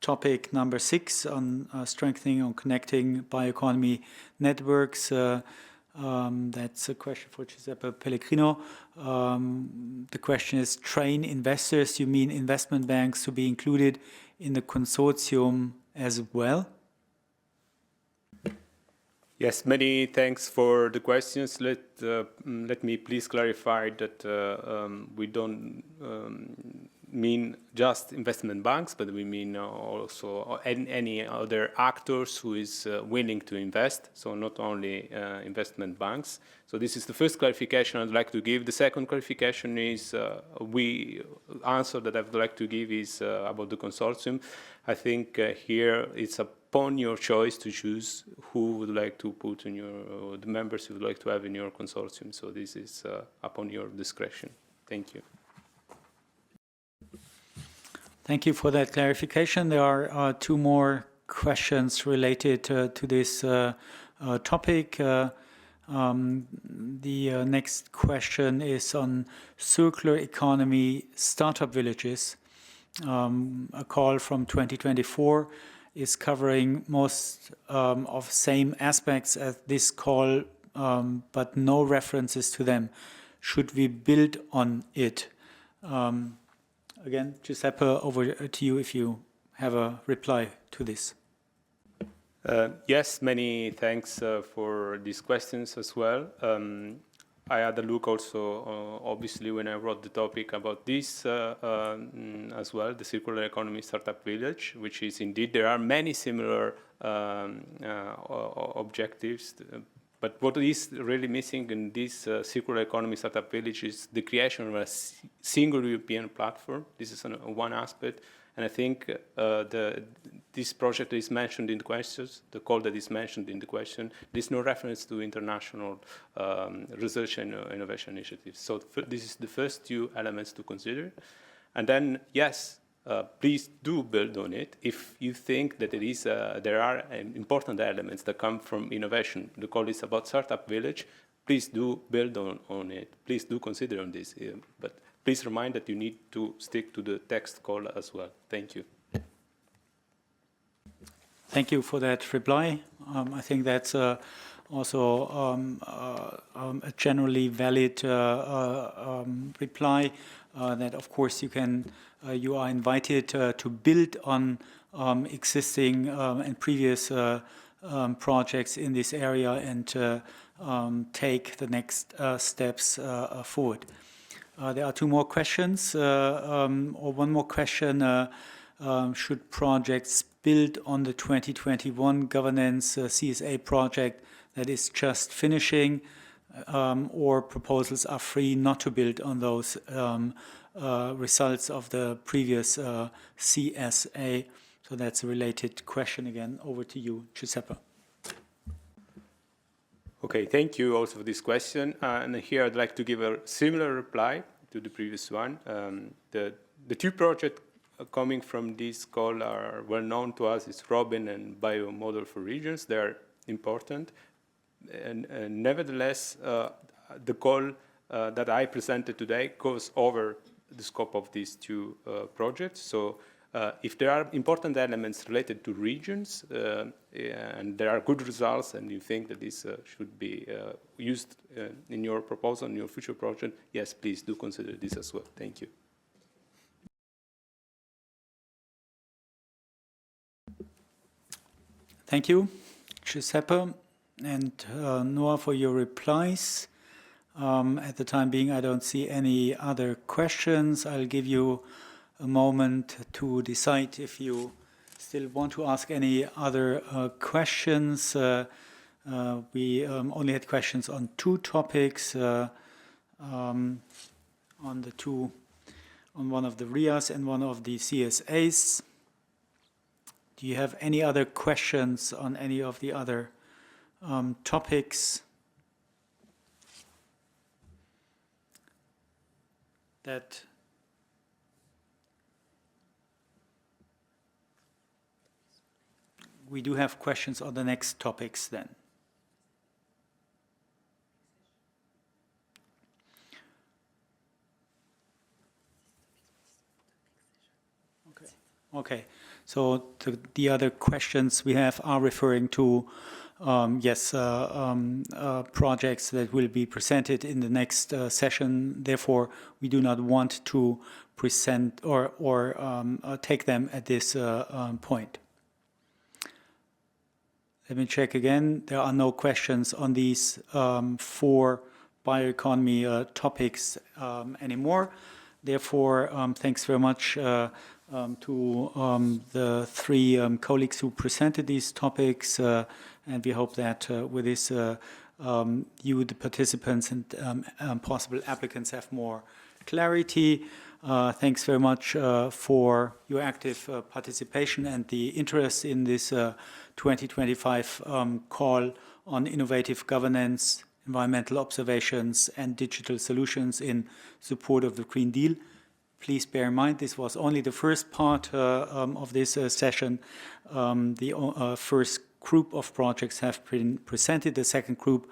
topic number 6 on strengthening and connecting bioeconomy networks. That's a question for Giuseppe Pellegrino. The question is, train investors, you mean investment banks, to be included in the consortium as well? Yes, many thanks for the questions. Let me please clarify that we don't mean just investment banks, but we mean also any other actors who is willing to invest, so not only investment banks. So this is the first clarification I'd like to give. The second clarification is answer that I would like to give is about the consortium. I think here it's upon your choice to choose who would like to put in your, the members you would like to have in your consortium. So this is upon your discretion. Thank you. Thank you for that clarification. There are two more questions related to this topic. The next question is on circular economy startup villages. A call from 2024 is covering most of same aspects as this call, but no references to them. Should we build on it? Again, Giuseppe, over to you if you have a reply to this. Yes, many thanks for these questions as well. I had a look also, obviously, when I wrote the topic about this as well, the Circular Economy Startup Village, which is indeed, there are many similar objectives. But what is really missing in this Circular Economy Startup Village is the creation of a single European platform. This is one aspect. And I think this project is mentioned in the questions, the call that is mentioned in the question, there's no reference to international research and innovation initiatives. So this is the first two elements to consider. And then, yes, please do build on it if you think that there are important elements that come from innovation. The call is about Startup Village. Please do build on it. Please do consider on this. But please remind that you need to stick to the text call as well. Thank you. Thank you for that reply. I think that's also a generally valid reply. That of course you are invited to build on existing and previous projects in this area and take the next steps forward. There are two more questions, or one more question. Should projects build on the 2021 governance CSA project that is just finishing, or proposals are free not to build on those results of the previous CSA? So that's a related question again. Over to you, Giuseppe. Okay, thank you also for this question. And here I'd like to give a similar reply to the previous one. The two projects coming from this call are well known to us. It's Robin and Biomodel for Regions. They are important. And nevertheless, the call that I presented today goes over the scope of these two projects. So if there are important elements related to regions and there are good results and you think that this should be used in your proposal, in your future project, yes, please do consider this as well. Thank you. Thank you, Giuseppe and Noah, for your replies. At the time being, I don't see any other questions. I'll give you a moment to decide if you still want to ask any other questions. We only had questions on two topics, on one of the RIAs and one of the CSAs. Do you have any other questions on any of the other topics that we do have questions on the next topics then? Okay. So the other questions we have are referring to projects that will be presented in the next session. Therefore, we do not want to present or take them at this point. Let me check again. There are no questions on these four bioeconomy topics anymore. Therefore, thanks very much to the three colleagues who presented these topics, and we hope that with this you, the participants, and possible applicants have more clarity. Thanks very much for your active participation and the interest in this 2025 call on innovative governance, environmental observations, and digital solutions in support of the Green Deal. Please bear in mind this was only the first part of this session. The first group of projects have been presented. The second group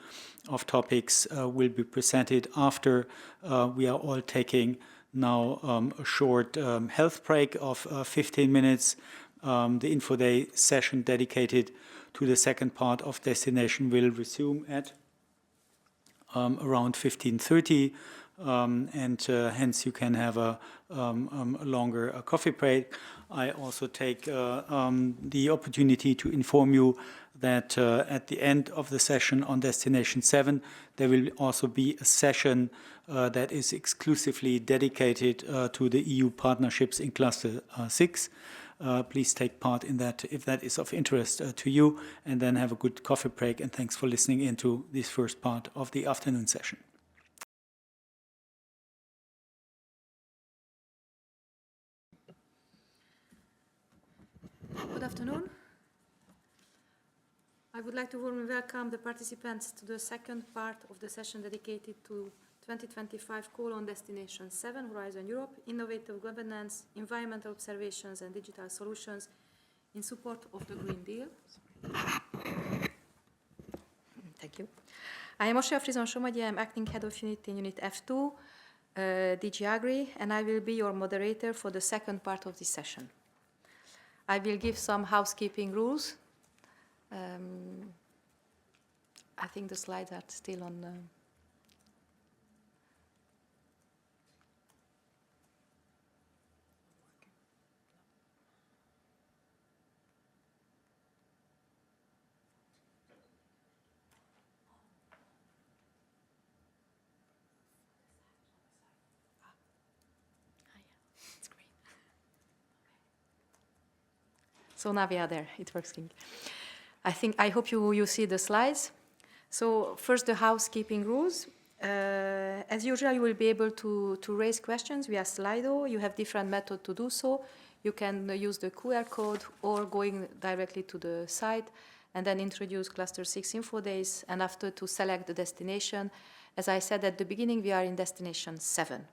of topics will be presented after we are all taking now a short health break of 15 minutes. The Info Day session dedicated to the second part of Destination will resume at around 15:30, and hence you can have a longer coffee break. I also take the opportunity to inform you that at the end of the session on Destination 7, there will also be a session that is exclusively dedicated to the EU partnerships in Cluster 6. Please take part in that if that is of interest to you, and then have a good coffee break, and thanks for listening into this first part of the afternoon session. Good afternoon. I would like to warmly welcome the participants to the second part of the session dedicated to 2025 call on Destination 7, Horizon Europe, innovative governance, environmental observations and digital solutions in support of the Green Deal. Thank you. I am Osia Frison-Somogyi. I am acting head of unit in Unit F2, DG Agri, and I will be your moderator for the second part of this session. I will give some housekeeping rules. I think the slides are still on. It's great. So now we are there. It works. I hope you see the slides. So first, the housekeeping rules. As usual, you will be able to raise questions via Slido. You have different methods to do so. You can use the QR code or going directly to the site and then introduce Cluster 6 Info Days, and after to select the destination. As I said at the beginning, we are in Destination 7.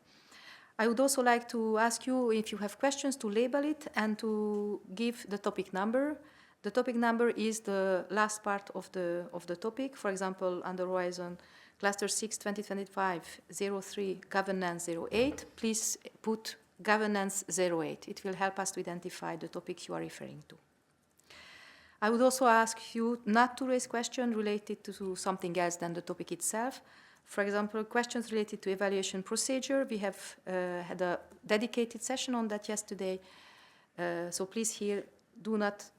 I would also like to ask you, if you have questions, to label it and to give the topic number. The topic number is the last part of the topic. For example, under Horizon Cluster 6 2025 03 Governance 08, please put Governance 08. It will help us to identify the topics you are referring to. I would also ask you not to raise questions related to something else than the topic itself. For example, questions related to evaluation procedure. We have had a dedicated session on that yesterday. So please here, do not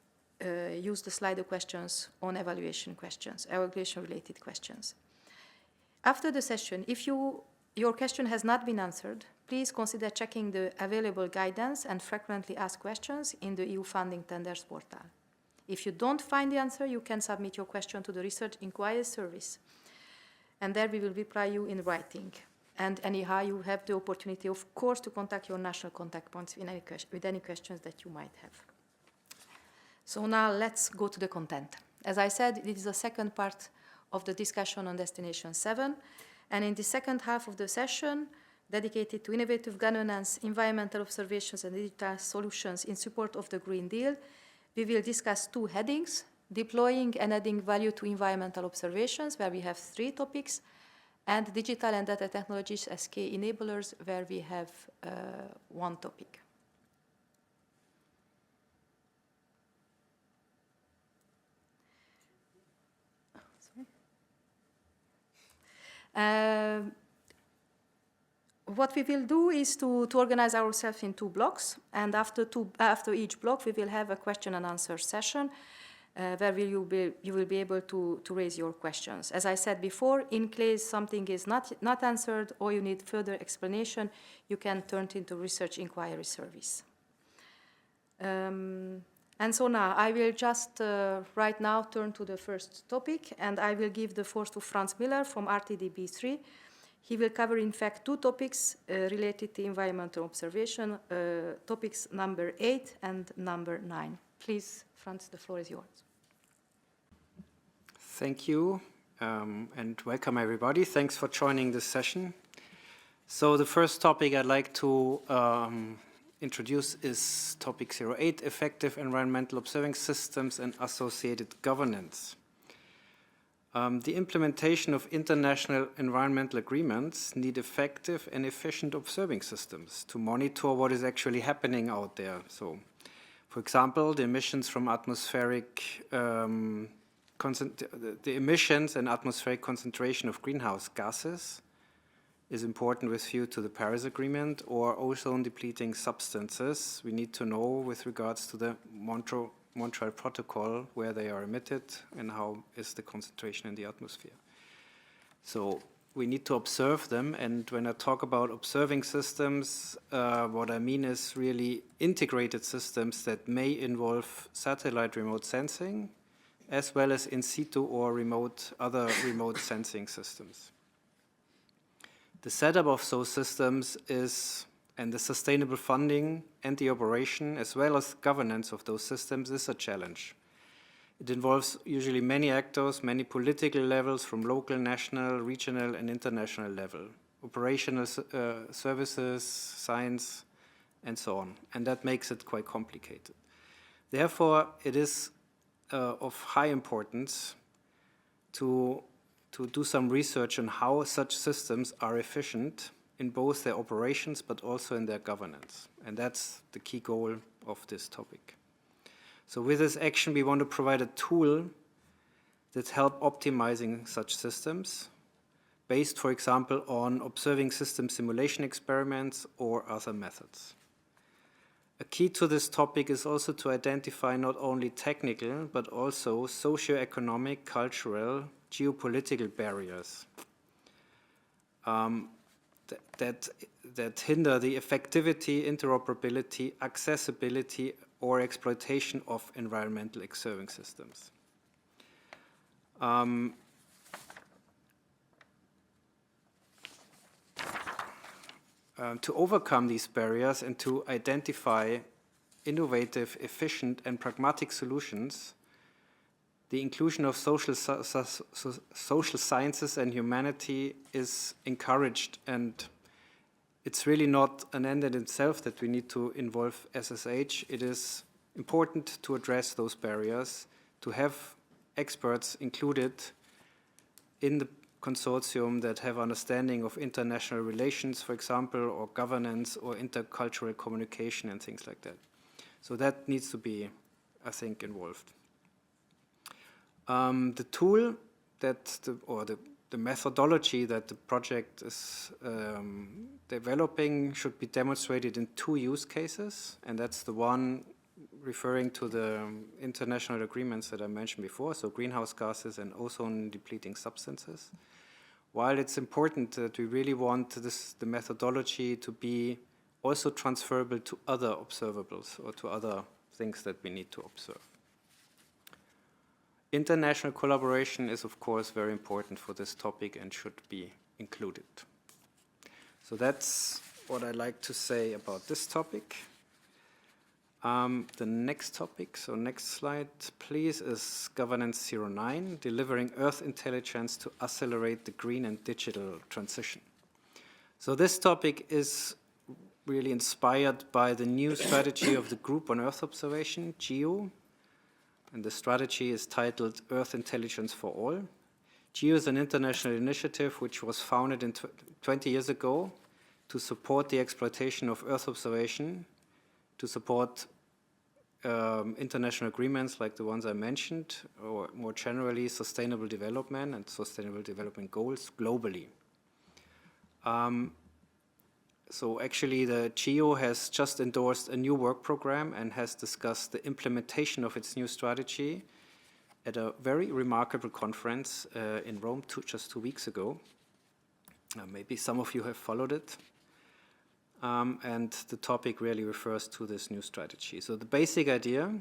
use the Slido questions on evaluation-related questions. After the session, if your question has not been answered, please consider checking the available guidance and frequently asked questions in the EU funding tenders portal. If you don't find the answer, you can submit your question to the Research Inquiry Service, and there we will reply you in writing. And anyhow, you have the opportunity, of course, to contact your national contact points with any questions that you might have. So now let's go to the content. As I said, it is the second part of the discussion on Destination 7. And in the second half of the session, dedicated to innovative governance, environmental observations and digital solutions in support of the Green Deal, we will discuss two headings: deploying and adding value to environmental observations, where we have 3 topics, and digital and data technologies as key enablers, where we have 1 topic. What we will do is to organize ourselves in 2 blocks, and after each block we will have a question and answer session. where you will be able to raise your questions. As I said before, in case something is not answered or you need further explanation, you can turn it into Research Inquiry Service. And so now I will just right now turn to the first topic, and I will give the floor to Franz Miller from RTDB3. He will cover, in fact, two topics related to environmental observation, topics number 8 and number 9. Please, Franz, the floor is yours. Thank you, and welcome everybody. Thanks for joining this session. So the first topic I'd like to introduce is topic 08, effective environmental observing systems and associated governance. The implementation of international environmental agreements need effective and efficient observing systems to monitor what is actually happening out there. So, for example, the emissions from atmospheric the emissions and atmospheric concentration of greenhouse gases is important with view to the Paris Agreement, or ozone-depleting substances we need to know with regards to the Montreal Protocol, where they are emitted and how is the concentration in the atmosphere. So we need to observe them, and when I talk about observing systems, what I mean is really integrated systems that may involve satellite remote sensing, as well as in situ or other remote sensing systems. The setup of those systems and the sustainable funding and the operation, as well as governance of those systems, is a challenge. It involves usually many actors, many political levels from local, national, regional, and international level, operational services, science, and so on. And that makes it quite complicated. Therefore, it is of high importance to do some research on how such systems are efficient in both their operations but also in their governance. And that's the key goal of this topic. So with this action, we want to provide a tool that helps optimizing such systems based, for example, on observing system simulation experiments or other methods. A key to this topic is also to identify not only technical but also socio-economic, cultural, geopolitical barriers that hinder the effectivity, interoperability, accessibility, or exploitation of environmental observing systems. To overcome these barriers and to identify innovative, efficient, and pragmatic solutions, the inclusion of social sciences and humanity is encouraged, and it's really not an end in itself that we need to involve SSH. It is important to address those barriers, to have experts included in the consortium that have understanding of international relations, for example, or governance or intercultural communication and things like that. So that needs to be, I think, involved. The tool the methodology that the project is developing should be demonstrated in 2 use cases, and that's the one referring to the international agreements that I mentioned before, so greenhouse gases and ozone-depleting substances. While it's important that we really want the methodology to be also transferable to other observables or to other things that we need to observe. International collaboration is, of course, very important for this topic and should be included. So that's what I'd like to say about this topic. The next topic, so next slide, please, is Governance 09, delivering Earth intelligence to accelerate the green and digital transition. So this topic is really inspired by the new strategy of the Group on Earth Observation, GEO, and the strategy is titled Earth Intelligence for All. GEO is an international initiative which was founded 20 years ago to support the exploitation of Earth observation, to support international agreements like the ones I mentioned, or more generally, sustainable development and sustainable development goals globally. So actually, the GEO has just endorsed a new work program and has discussed the implementation of its new strategy at a very remarkable conference in Rome just 2 weeks ago. Maybe some of you have followed it. And the topic really refers to this new strategy. So the basic idea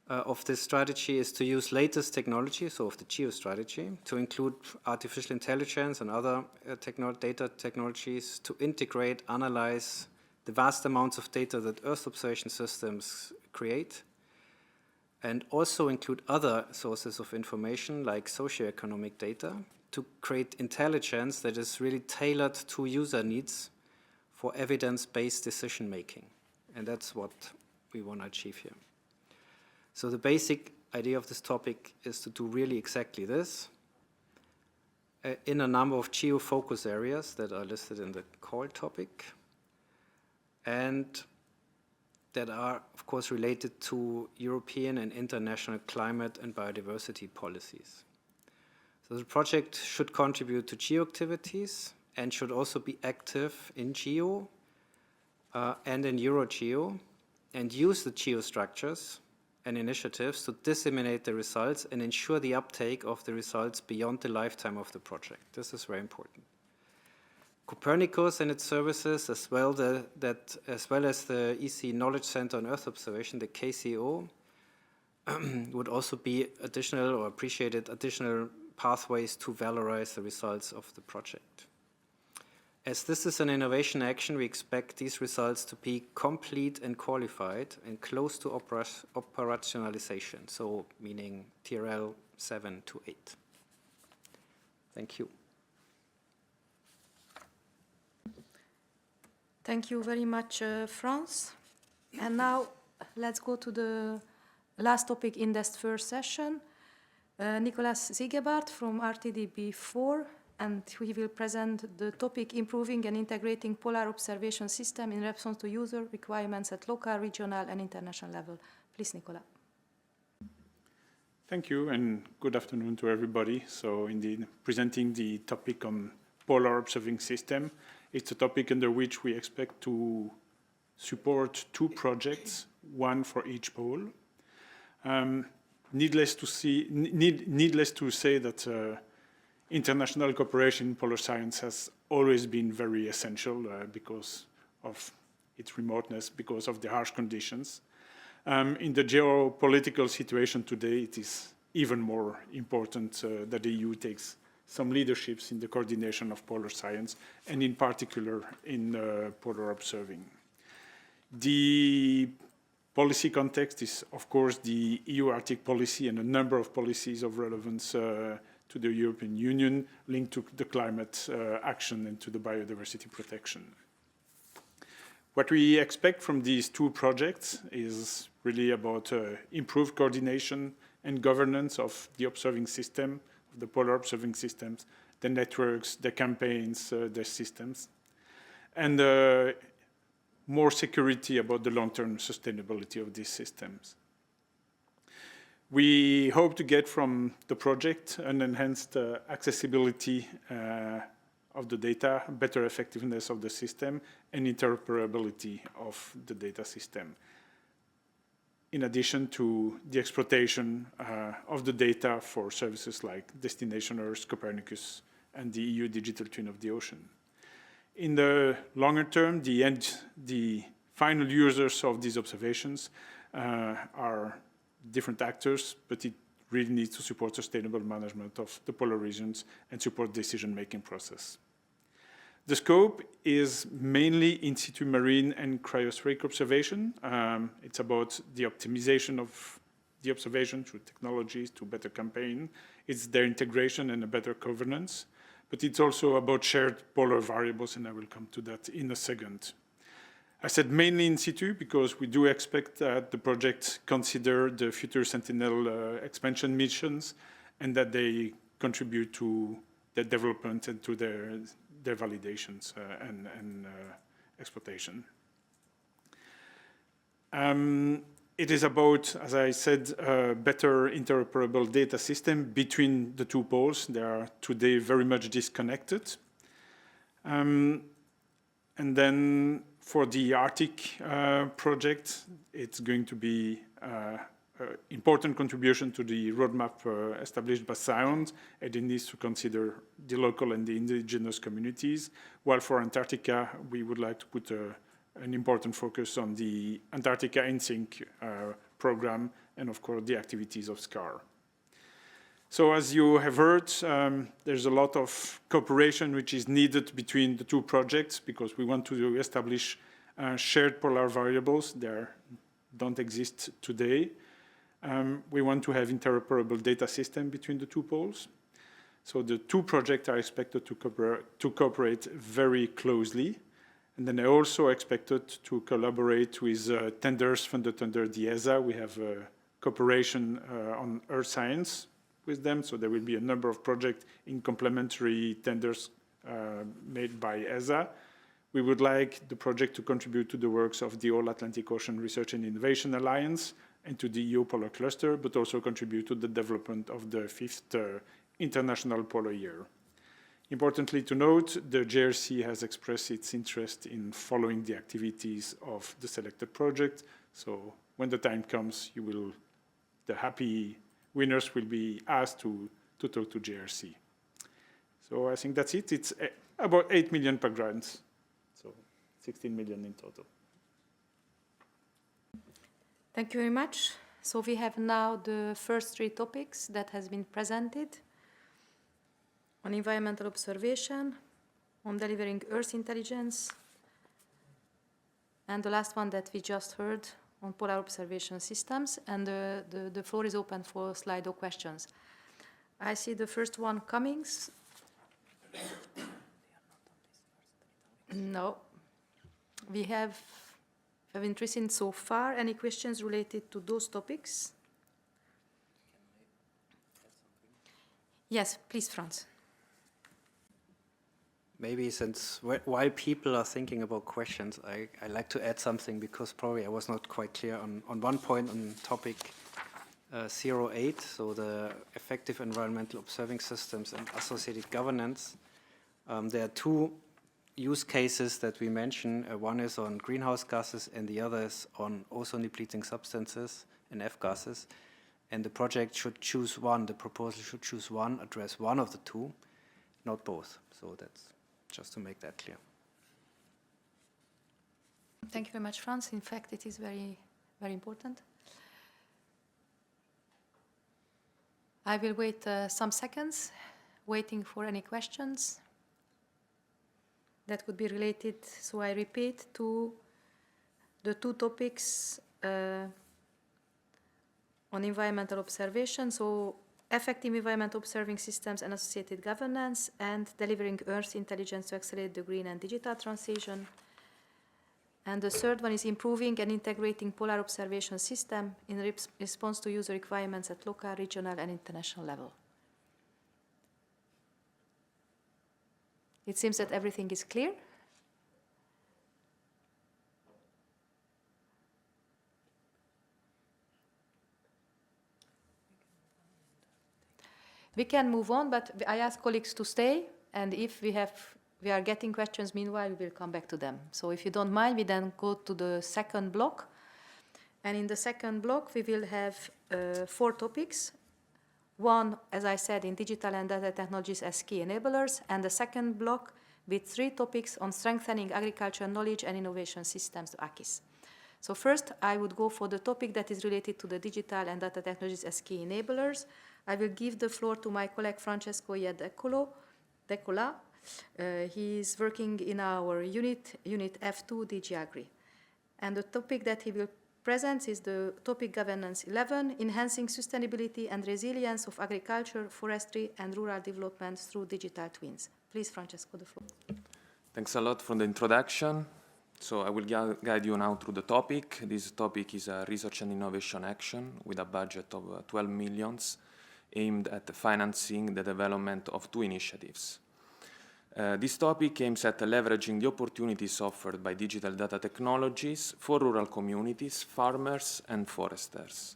of this strategy is to use latest technology, so of the geostrategy, to include artificial intelligence and other data technologies to integrate, analyze the vast amounts of data that Earth observation systems create, and also include other sources of information like socioeconomic data to create intelligence that is really tailored to user needs for evidence-based decision making. And that's what we want to achieve here. So the basic idea of this topic is to do really exactly this in a number of geo-focus areas that are listed in the call topic, and that are, of course, related to European and international climate and biodiversity policies. So the project should contribute to geo activities and should also be active in geo and in Eurogeo, and use the geostructures and initiatives to disseminate the results and ensure the uptake of the results beyond the lifetime of the project. This is very important. Copernicus and its services, as well as the EC Knowledge Center on Earth Observation, the KCO, would also be additional or appreciated additional pathways to valorize the results of the project. As this is an innovation action, we expect these results to be complete and qualified and close to operationalization, so meaning TRL 7 to 8. Thank you. Thank you very much, Franz. And now let's go to the last topic in this first session. Nicolas Zigebart from RTDB4, and he will present the topic improving and integrating polar observation system in response to user requirements at local, regional, and international level. Please, Nicolas. Thank you, and good afternoon to everybody. So indeed, presenting the topic on polar observing system. It's a topic under which we expect to support 2 projects, one for each pole. Needless to say that international cooperation in polar science has always been very essential because of its remoteness, because of the harsh conditions. In the geopolitical situation today, it is even more important that the EU takes some leaderships in the coordination of polar science, and in particular in polar observing. The policy context is, of course, the EU Arctic policy and a number of policies of relevance to the European Union linked to the climate action and to the biodiversity protection. What we expect from these 2 projects is really about improved coordination and governance of the observing system, the polar observing systems, the networks, the campaigns, the systems, and more security about the long-term sustainability of these systems. We hope to get from the project an enhanced accessibility of the data, better effectiveness of the system, and interoperability of the data system, in addition to the exploitation of the data for services like Destination Earth, Copernicus, and the EU Digital Twin of the Ocean. In the longer term, the final users of these observations are different actors, but it really needs to support sustainable management of the polar regions and support decision-making process. The scope is mainly in situ marine and cryospheric observation. It's about the optimization of the observation through technologies to better campaign. It's their integration and a better governance, but it's also about shared polar variables, and I will come to that in a second. I said mainly in situ because we do expect that the project consider the future Sentinel expansion missions and that they contribute to the development and to their validations and exploitation. It is about, as I said, a better interoperable data system between the 2 poles. They are today very much disconnected. And then for the Arctic project, it's going to be important contribution to the roadmap established by Sound, and it needs to consider the local and the indigenous communities. While for Antarctica, we would like to put an important focus on the Antarctica InSync program and, of course, the activities of SCAR. So as you have heard, there's a lot of cooperation which is needed between the two projects because we want to establish shared polar variables. They don't exist today. We want to have interoperable data system between the two poles. So the two projects are expected to cooperate very closely. And then they're also expected to collaborate with tenders funded under the ESA. We have cooperation on earth science with them. So there will be a number of projects in complementary tenders made by ESA. We would like the project to contribute to the works of the All Atlantic Ocean Research and Innovation Alliance and to the EU Polar Cluster, but also contribute to the development of the 5th International Polar Year. Importantly to note, the JRC has expressed its interest in following the activities of the selected project. So when the time comes, the happy winners will be asked to talk to JRC. So I think that's it. It's about 8 million per grant, so 16 million in total. Thank you very much. So we have now the first 3 topics that has been presented on environmental observation, on delivering Earth intelligence, and the last one that we just heard on polar observation systems, and the floor is open for Slido questions. I see the first one coming. No. We have interest in so far. Any questions related to those topics? Yes, please, Franz. Maybe since while people are thinking about questions, I like to add something because probably I was not quite clear on one point on topic 08, so the effective environmental observing systems and associated governance. There are 2 use cases that we mention. One is on greenhouse gases and the other is on ozone depleting substances and F gases. And the project should choose one, the proposal should choose one, address one of the 2, not both. So that's just to make that clear. Thank you very much, Franz. In fact, it is very, very important. I will wait some seconds, waiting for any questions that could be related. So I repeat to the 2 topics on environmental observation. So effective environment observing systems and associated governance, and delivering Earth intelligence to accelerate the green and digital transition. And the third one is improving and integrating polar observation system in response to user requirements at local, regional, and international level. It seems that everything is clear. We can move on, but I ask colleagues to stay, and if we are getting questions meanwhile, we will come back to them. So if you don't mind, we then go to the second block. And in the second block, we will have 4 topics. One, as I said, in digital and data technologies as key enablers, and the second block with 3 topics on strengthening agriculture knowledge and innovation systems, AKIS. So first, I would go for the topic that is related to the digital and data technologies as key enablers. I will give the floor to my colleague Francesco Decola. He is working in our unit F2 DG Agri. And the topic that he will present is the topic governance 11, enhancing sustainability and resilience of agriculture, forestry and rural development through digital twins. Please, Francesco, the floor. Thanks a lot for the introduction. So I will guide you now through the topic. This topic is a research and innovation action with a budget of 12 million aimed at financing the development of 2 initiatives. This topic aims at leveraging the opportunities offered by digital data technologies for rural communities, farmers and foresters,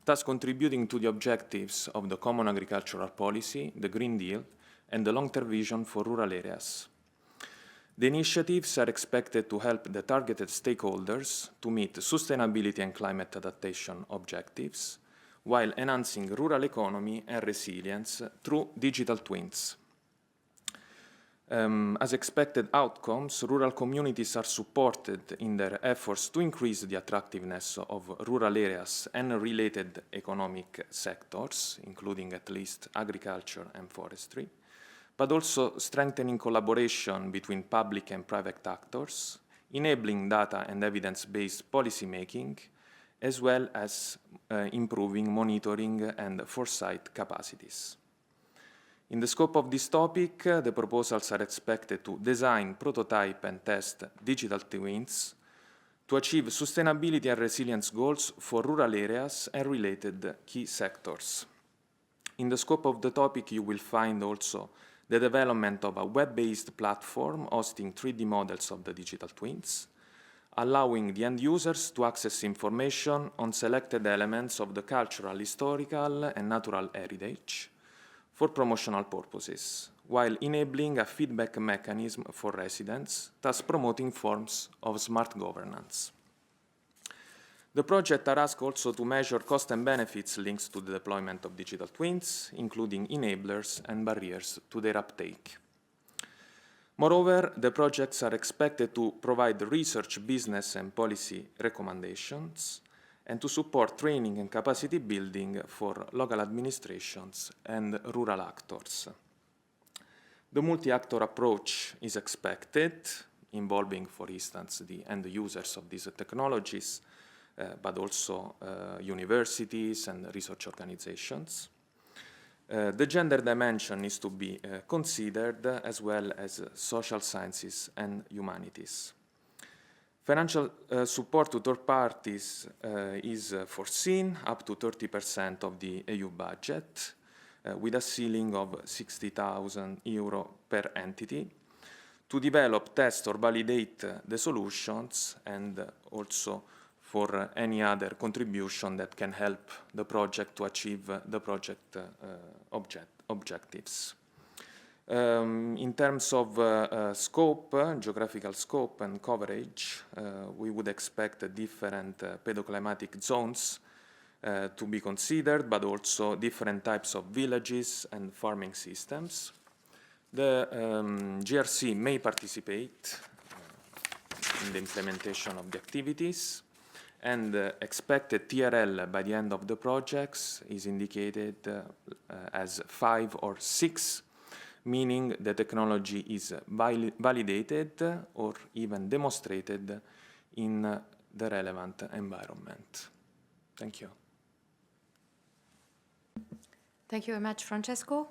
thus contributing to the objectives of the Common Agricultural Policy, the Green Deal, and the long-term vision for rural areas. The initiatives are expected to help the targeted stakeholders to meet sustainability and climate adaptation objectives, while enhancing rural economy and resilience through digital twins. As expected outcomes, rural communities are supported in their efforts to increase the attractiveness of rural areas and related economic sectors, including at least agriculture and forestry, but also strengthening collaboration between public and private actors, enabling data and evidence-based policymaking, as well as improving monitoring and foresight capacities. In the scope of this topic, the proposals are expected to design, prototype, and test digital twins to achieve sustainability and resilience goals for rural areas and related key sectors. In the scope of the topic, you will find also the development of a web-based platform hosting 3D models of the digital twins, allowing the end users to access information on selected elements of the cultural, historical, and natural heritage for promotional purposes, while enabling a feedback mechanism for residents, thus promoting forms of smart governance. The project are asked also to measure cost and benefits linked to the deployment of digital twins, including enablers and barriers to their uptake. Moreover, the projects are expected to provide research, business, and policy recommendations, and to support training and capacity building for local administrations and rural actors. The multi-actor approach is expected, involving, for instance, the end users of these technologies, but also universities and research organizations. The gender dimension is to be considered, as well as social sciences and humanities. Financial support to third parties is foreseen up to 30% of the EU budget, with a ceiling of €60,000 per entity, to develop, test, or validate the solutions, and also for any other contribution that can help the project to achieve the project objectives. In terms of scope, geographical scope and coverage, we would expect different pedoclimatic zones to be considered, but also different types of villages and farming systems. The GRC may participate in the implementation of the activities, and expected TRL by the end of the projects is indicated as 5 or 6, meaning the technology is validated or even demonstrated in the relevant environment. Thank you. Thank you very much, Francesco.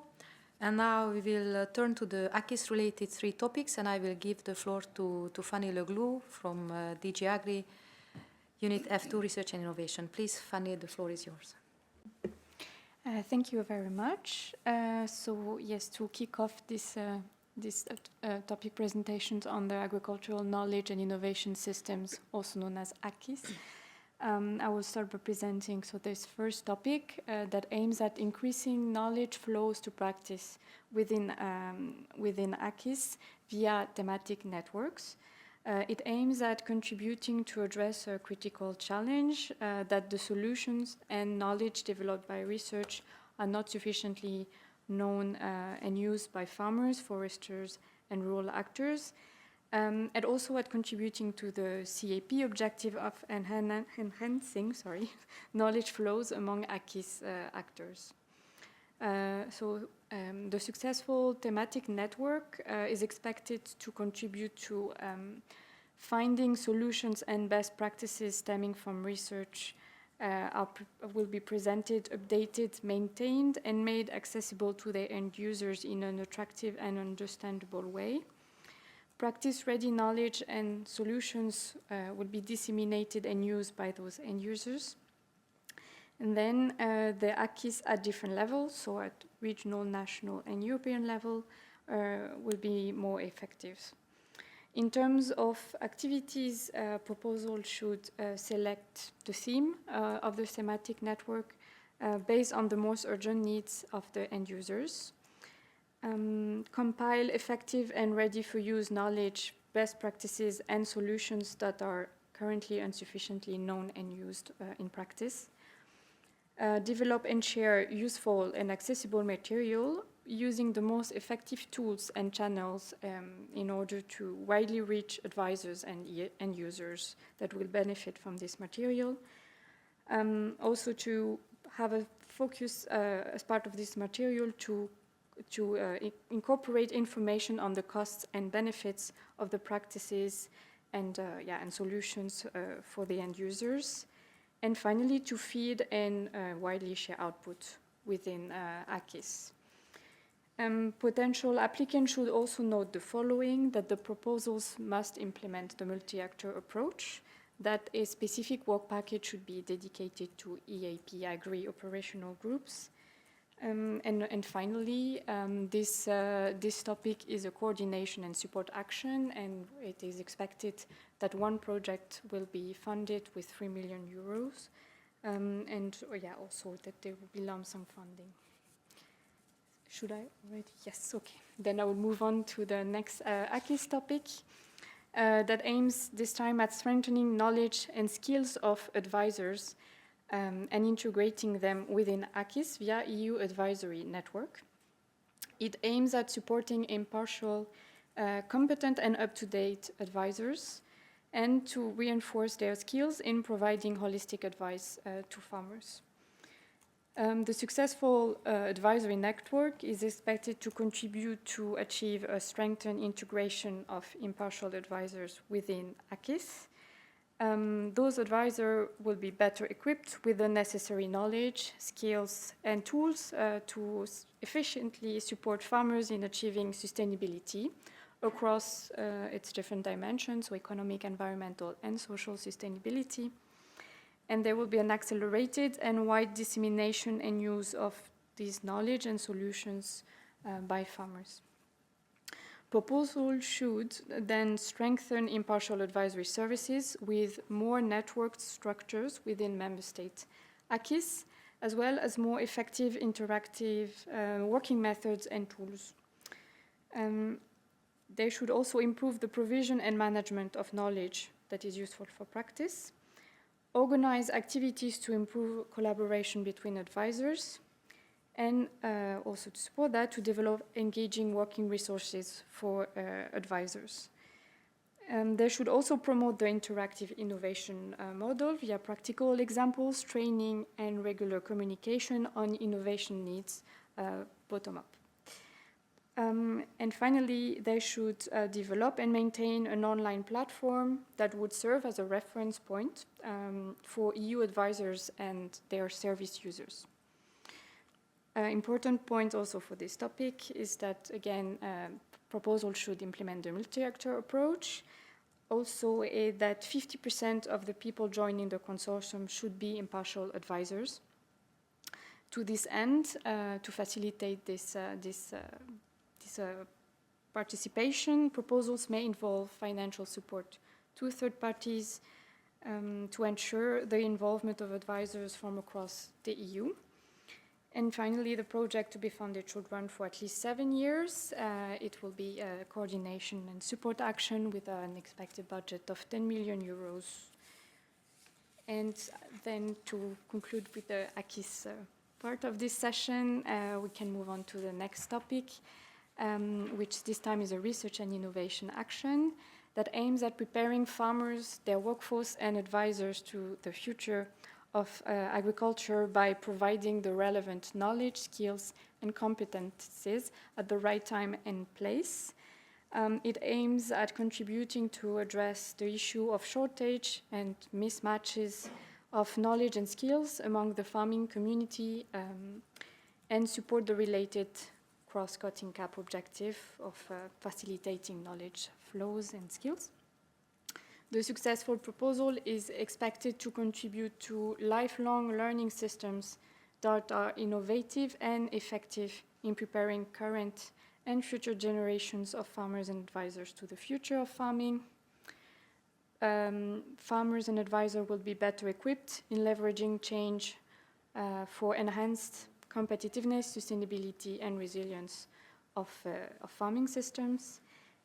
And now we will turn to the ACIS-related 3 topics, and I will give the floor to Fanny Leglou from DG Agri, Unit F2, Research and Innovation. Please, Fanny, the floor is yours. Thank you very much. So yes, to kick off this topic presentations on the agricultural knowledge and innovation systems, also known as ACIS, I will start by presenting this first topic that aims at increasing knowledge flows to practice within ACIS via thematic networks. It aims at contributing to address a critical challenge that the solutions and knowledge developed by research are not sufficiently known and used by farmers, foresters, and rural actors, and also at contributing to the CAP objective of enhancing knowledge flows among ACIS actors. The successful thematic network is expected to contribute to finding solutions and best practices stemming from research will be presented, updated, maintained, and made accessible to their end users in an attractive and understandable way. Practice-ready knowledge and solutions will be disseminated and used by those end users. And then the ACIS at different levels, so at regional, national, and European level, will be more effective. In terms of activities, proposal should select the theme of the thematic network based on the most urgent needs of the end users. Compile effective and ready-for-use knowledge best practices and solutions that are currently insufficiently known and used in practice. Develop and share useful and accessible material using the most effective tools and channels in order to widely reach advisors and end users that will benefit from this material. Also to have a focus as part of this material to incorporate information on the costs and benefits of the practices and solutions for the end users. And finally, to feed and widely share output within ACIS. Potential applicants should also note the following, that the proposals must implement the multi-actor approach, that a specific work package should be dedicated to EAP Agri operational groups. And finally, this topic is a coordination and support action, and it is expected that one project will be funded with 3 million euros, also that there will be lump sum funding. Should I already? Yes, okay. Then I will move on to the next ACIS topic that aims this time at strengthening knowledge and skills of advisors and integrating them within ACIS via EU Advisory Network. It aims at supporting impartial, competent and up-to-date advisors and to reinforce their skills in providing holistic advice to farmers. The successful advisory network is expected to contribute to achieve a strengthened integration of impartial advisors within ACIS. Those advisors will be better equipped with the necessary knowledge, skills, and tools to efficiently support farmers in achieving sustainability across its different dimensions, so economic, environmental, and social sustainability. And there will be an accelerated and wide dissemination and use of these knowledge and solutions by farmers. Proposal should then strengthen impartial advisory services with more networked structures within member state ACIS, as well as more effective interactive working methods and tools. They should also improve the provision and management of knowledge that is useful for practice, organize activities to improve collaboration between advisors, and also to support that, to develop engaging working resources for advisors. They should also promote the interactive innovation model via practical examples, training, and regular communication on innovation needs bottom-up. And finally, they should develop and maintain an online platform that would serve as a reference point for EU advisors and their service users. Important point also for this topic is that, again, proposal should implement the multi-actor approach. Also, that 50% of the people joining the consortium should be impartial advisors. To this end, to facilitate this participation, proposals may involve financial support to third parties to ensure the involvement of advisors from across the EU. And finally, the project to be funded should run for at least 7 years. It will be a coordination and support action with an expected budget of 10 million euros. And then to conclude with the ACIS part of this session, we can move on to the next topic, which this time is a research and innovation action that aims at preparing farmers, their workforce, and advisors to the future of agriculture by providing the relevant knowledge, skills, and competencies at the right time and place. It aims at contributing to address the issue of shortage and mismatches of knowledge and skills among the farming community and support the related cross-cutting CAP objective of facilitating knowledge flows and skills. The successful proposal is expected to contribute to lifelong learning systems that are innovative and effective in preparing current and future generations of farmers and advisors to the future of farming. Farmers and advisors will be better equipped in leveraging change for enhanced competitiveness, sustainability, and resilience of farming systems.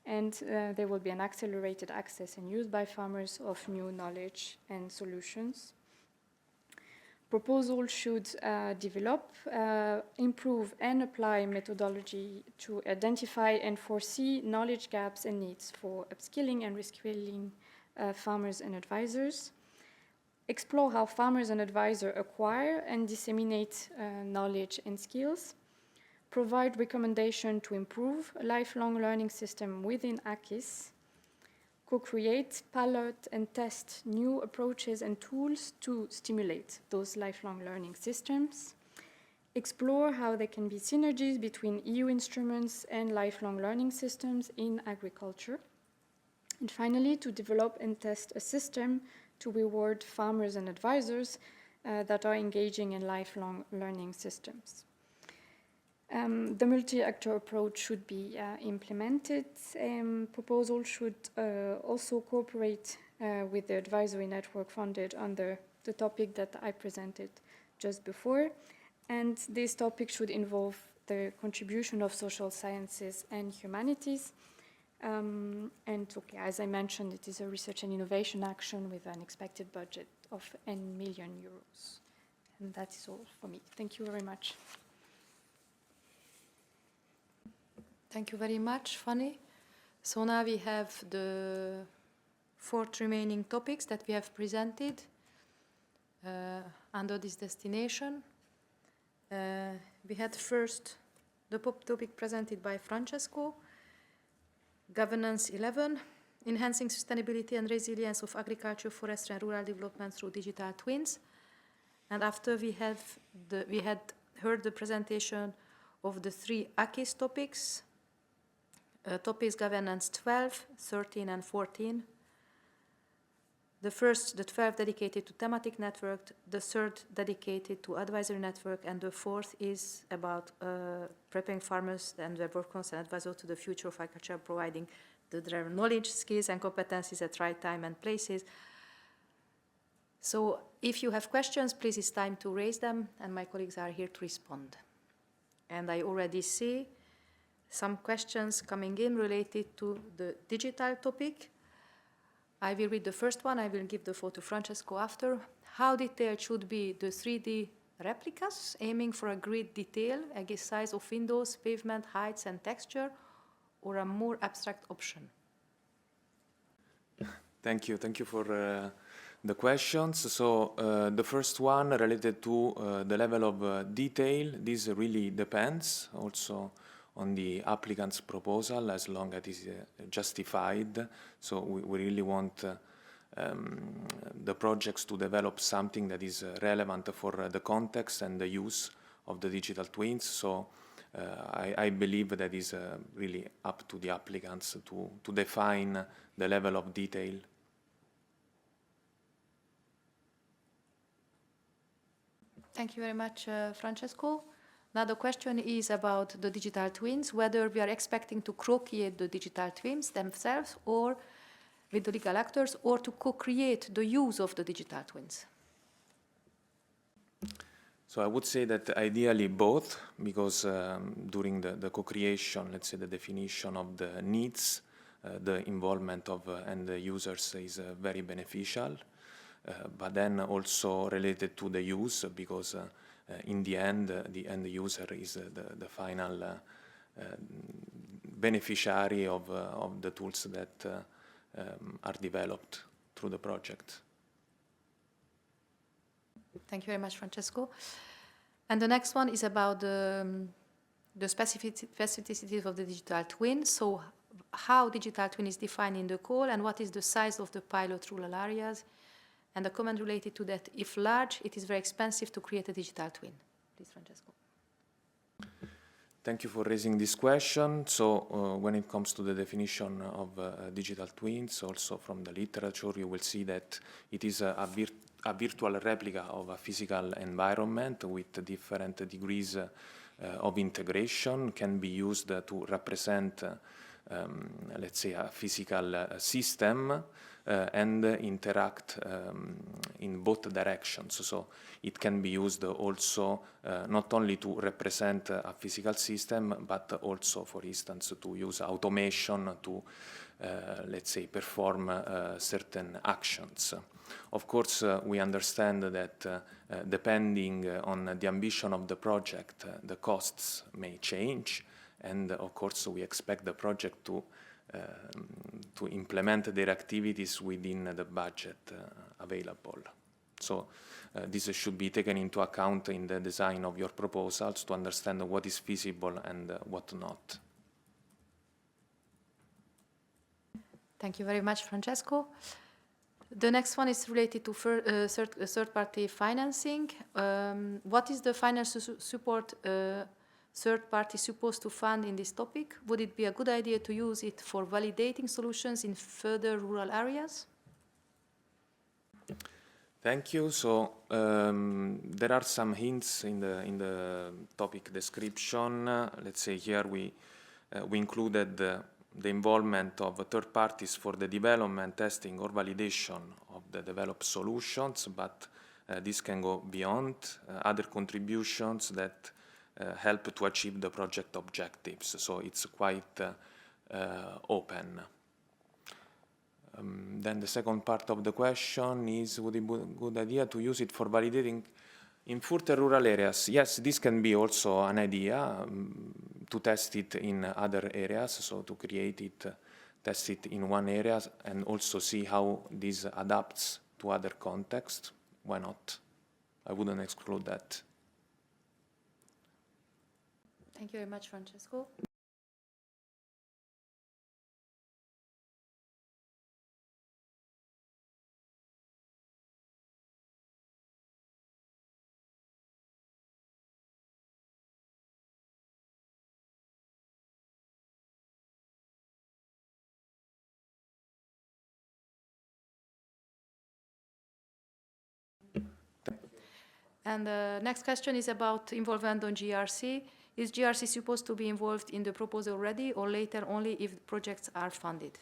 and there will be an accelerated access and use by farmers of new knowledge and solutions. Proposal should develop, improve, and apply methodology to identify and foresee knowledge gaps and needs for upskilling and reskilling farmers and advisors. Explore how farmers and advisors acquire and disseminate knowledge and skills. Provide recommendation to improve a lifelong learning system within ACIS. Co-create, pilot, and test new approaches and tools to stimulate those lifelong learning systems. Explore how there can be synergies between EU instruments and lifelong learning systems in agriculture. And finally, to develop and test a system to reward farmers and advisors that are engaging in lifelong learning systems. The multi-actor approach should be implemented. Proposal should also cooperate with the advisory network funded under the topic that I presented just before. And this topic should involve the contribution of social sciences and humanities. As I mentioned, it is a research and innovation action with an expected budget of €10 million. And that is all for me. Thank you very much. Thank you very much, Fanny. So now we have the 4 remaining topics that we have presented under this destination. We had first the topic presented by Francesco, Governance 11, Enhancing Sustainability and Resilience of Agriculture, Forestry and Rural Development through Digital Twins. And after we had heard the presentation of the 3 ACIS topics, topics Governance 12, 13 and 14. The 12 dedicated to thematic network, the 3rd dedicated to advisory network, and the 4th is about preparing farmers and their workers and advisors to the future of agriculture, providing their knowledge, skills and competencies at right time and places. So if you have questions, please, it's time to raise them, and my colleagues are here to respond. And I already see some questions coming in related to the digital topic. I will read the first one. I will give the floor to Francesco after. How detailed should be the 3D replicas, aiming for a great detail, a size of windows, pavement, heights and texture, or a more abstract option? Thank you for the questions. So the first one related to the level of detail, this really depends also on the applicant's proposal, as long as it is justified. So we really want the projects to develop something that is relevant for the context and the use of the digital twins. So I believe that is really up to the applicants to define the level of detail. Thank you very much, Francesco. Now the question is about the digital twins, whether we are expecting to co-create the digital twins themselves or with the legal actors, or to co-create the use of the digital twins. So I would say that ideally both, because during the co-creation, let's say the definition of the needs, the involvement of end users is very beneficial, but then also related to the use, because in the end user is the final beneficiary of the tools that are developed through the project. Thank you very much, Francesco. And the next one is about the specificities of the digital twin. So how digital twin is defined in the call, and what is the size of the pilot rural areas? And the comment related to that, if large, it is very expensive to create a digital twin. Please, Francesco. Thank you for raising this question. So when it comes to the definition of digital twins, also from the literature, you will see that it is a virtual replica of a physical environment with different degrees of integration, can be used to represent let's say, a physical system and interact in both directions. So it can be used also not only to represent a physical system, but also, for instance, to use automation to, let's say, perform certain actions. Of course, we understand that depending on the ambition of the project, the costs may change, and of course we expect the project to implement their activities within the budget available. So this should be taken into account in the design of your proposals to understand what is feasible and what not. Thank you very much, Francesco. The next one is related to third-party financing. What is the financial support third party supposed to fund in this topic? Would it be a good idea to use it for validating solutions in further rural areas? Thank you. So there are some hints in the topic description. Let's say here we included the involvement of third parties for the development, testing, or validation of the developed solutions, but this can go beyond other contributions that help to achieve the project objectives. So it's quite open. Then the second part of the question is, would it be a good idea to use it for validating in further rural areas? Yes, this can be also an idea to test it in other areas, so to create it, test it in one area and also see how this adapts to other contexts. Why not? I wouldn't exclude that. Thank you very much, Francesco. And the next question is about involvement on GRC. Is GRC supposed to be involved in the proposal already or later only if projects are funded?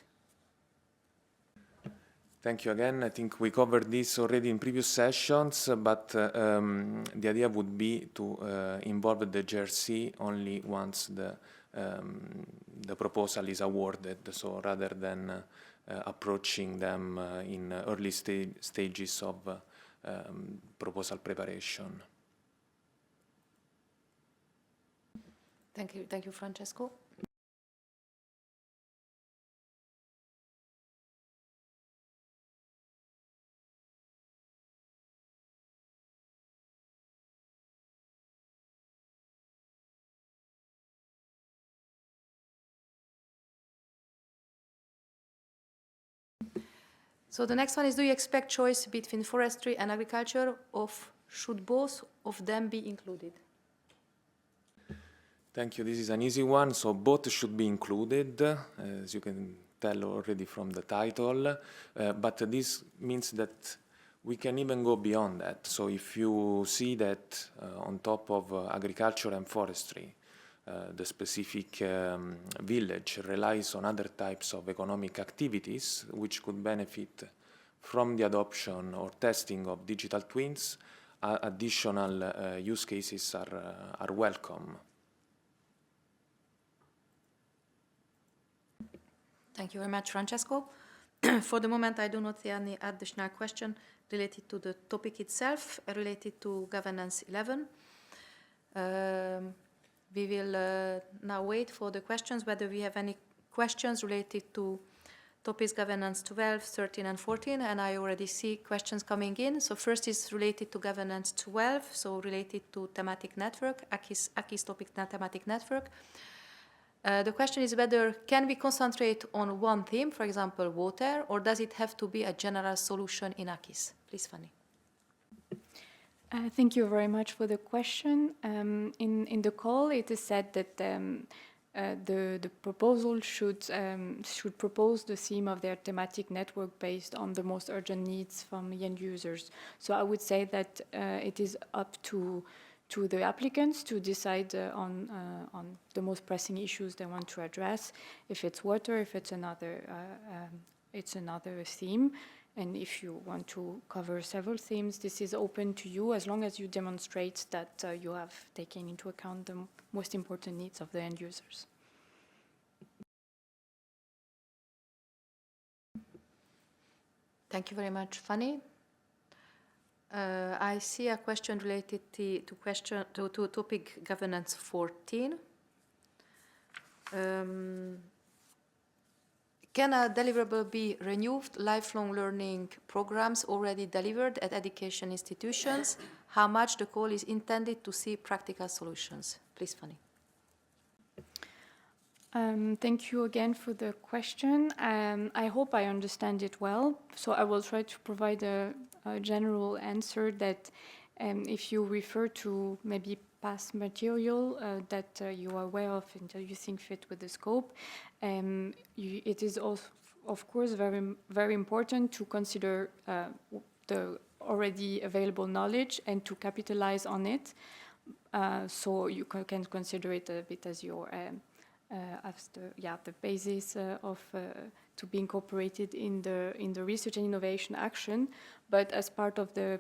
Thank you again. I think we covered this already in previous sessions, but the idea would be to involve the GRC only once the proposal is awarded, so rather than approaching them in early stages of proposal preparation. Thank you, Francesco. So the next one is, do you expect choice between forestry and agriculture, or should both of them be included? Thank you. This is an easy one. So both should be included, as you can tell already from the title. But this means that we can even go beyond that. So if you see that on top of agriculture and forestry, the specific village relies on other types of economic activities which could benefit from the adoption or testing of digital twins, additional use cases are welcome. Thank you very much, Francesco. For the moment, I do not see any additional question related to the topic itself, related to governance 11. We will now wait for the questions, whether we have any questions related to topics governance 12, 13, and 14, and I already see questions coming in. So first is related to governance 12, so related to thematic network, ACIS topic thematic network. The question is whether can we concentrate on one theme, for example, water, or does it have to be a general solution in ACIS? Please, Fanny. Thank you very much for the question. In the call, it is said that the proposal should propose the theme of their thematic network based on the most urgent needs from the end users. So I would say that it is up to to the applicants to decide on the most pressing issues they want to address. If it's water, if it's another theme. And if you want to cover several themes, this is open to you as long as you demonstrate that you have taken into account the most important needs of the end users. Thank you very much, Fanny. I see a question related to topic governance 14. Can a deliverable be renewed? Lifelong learning programs already delivered at education institutions. How much the call is intended to see practical solutions? Please, Fanny. Thank you again for the question. I hope I understand it well. So I will try to provide a general answer that if you refer to maybe past material that you are aware of until you think fit with the scope, it is also, of course, very, very important to consider the already available knowledge and to capitalize on it. So you can consider it a bit as your as the basis to be incorporated in the research and innovation action. But as part of the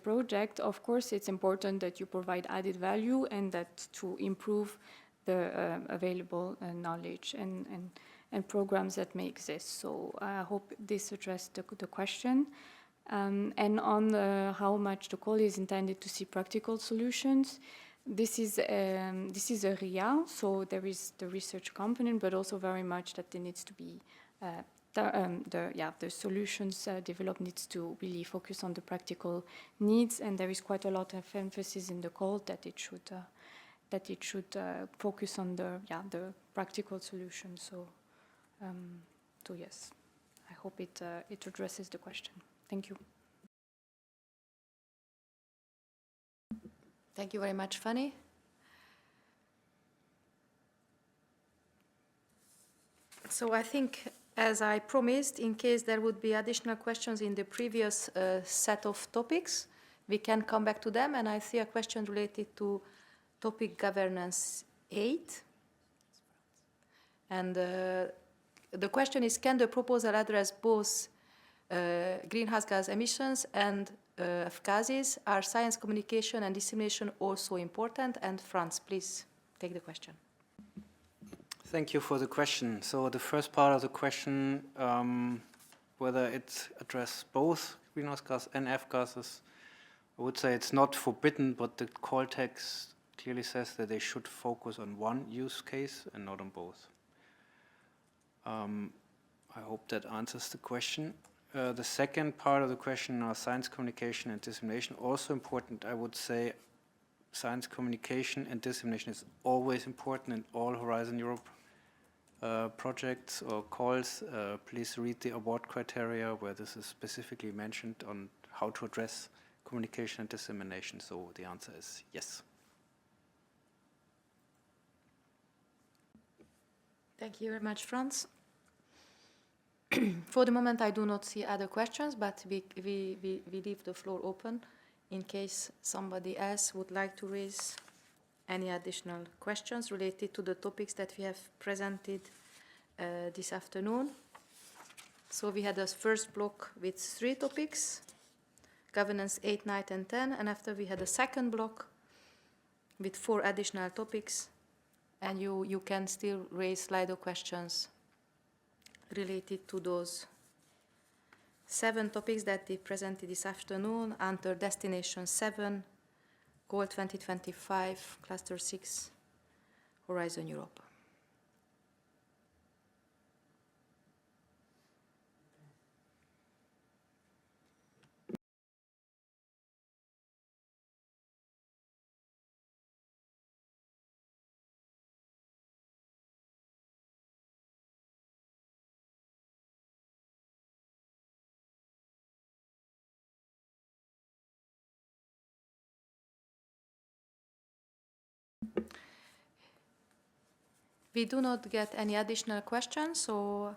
project, of course, it's important that you provide added value and that to improve the available knowledge and programs that may exist. So I hope this addressed the question. And on how much the call is intended to see practical solutions, this is a RIA, so there is the research component, but also very much that there needs to be the solutions developed needs to really focus on the practical needs, and there is quite a lot of emphasis in the call that it should focus on the practical solution. So yes, I hope it addresses the question. Thank you. Thank you very much, Fanny. So I think, as I promised, in case there would be additional questions in the previous set of topics, we can come back to them. And I see a question related to topic governance 8. And the question is, can the proposal address both greenhouse gas emissions and gases? Are science communication and dissemination also important? And Franz, please take the question. Thank you for the question. So the first part of the question, whether it addresses both greenhouse gas and F-gases, I would say it's not forbidden, but the call text clearly says that they should focus on one use case and not on both. I hope that answers the question. The second part of the question, science communication and dissemination, also important. I would say science communication and dissemination is always important in all Horizon Europe projects or calls. Please read the award criteria where this is specifically mentioned on how to address communication and dissemination. So the answer is yes. Thank you very much, Franz. For the moment, I do not see other questions, but we leave the floor open in case somebody else would like to raise any additional questions related to the topics that we have presented this afternoon. So we had a first block with 3 topics, governance 8, 9, and 10, and after we had a second block with 4 additional topics, and you can still raise Slido questions related to those 7 topics that they presented this afternoon under Destination 7, Goal 2025, Cluster 6, Horizon Europe. We do not get any additional questions, so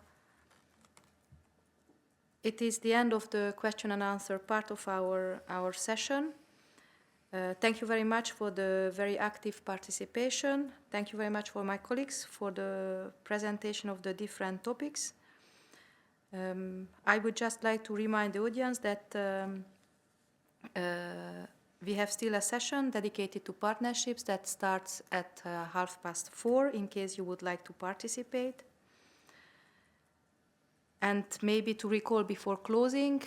it is the end of the question and answer part of our session. Thank you very much for the very active participation. Thank you very much for my colleagues for the presentation of the different topics. I would just like to remind the audience that we have still a session dedicated to partnerships that starts at 4:30 in case you would like to participate. And maybe to recall before closing,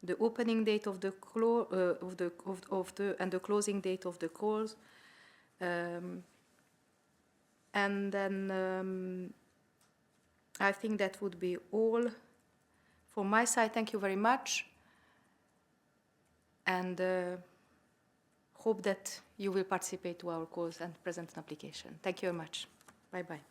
the opening date of the and the closing date of the calls, and then I think that would be all from my side. Thank you very much, and hope that you will participate to our calls and present an application. Thank you very much. Bye bye.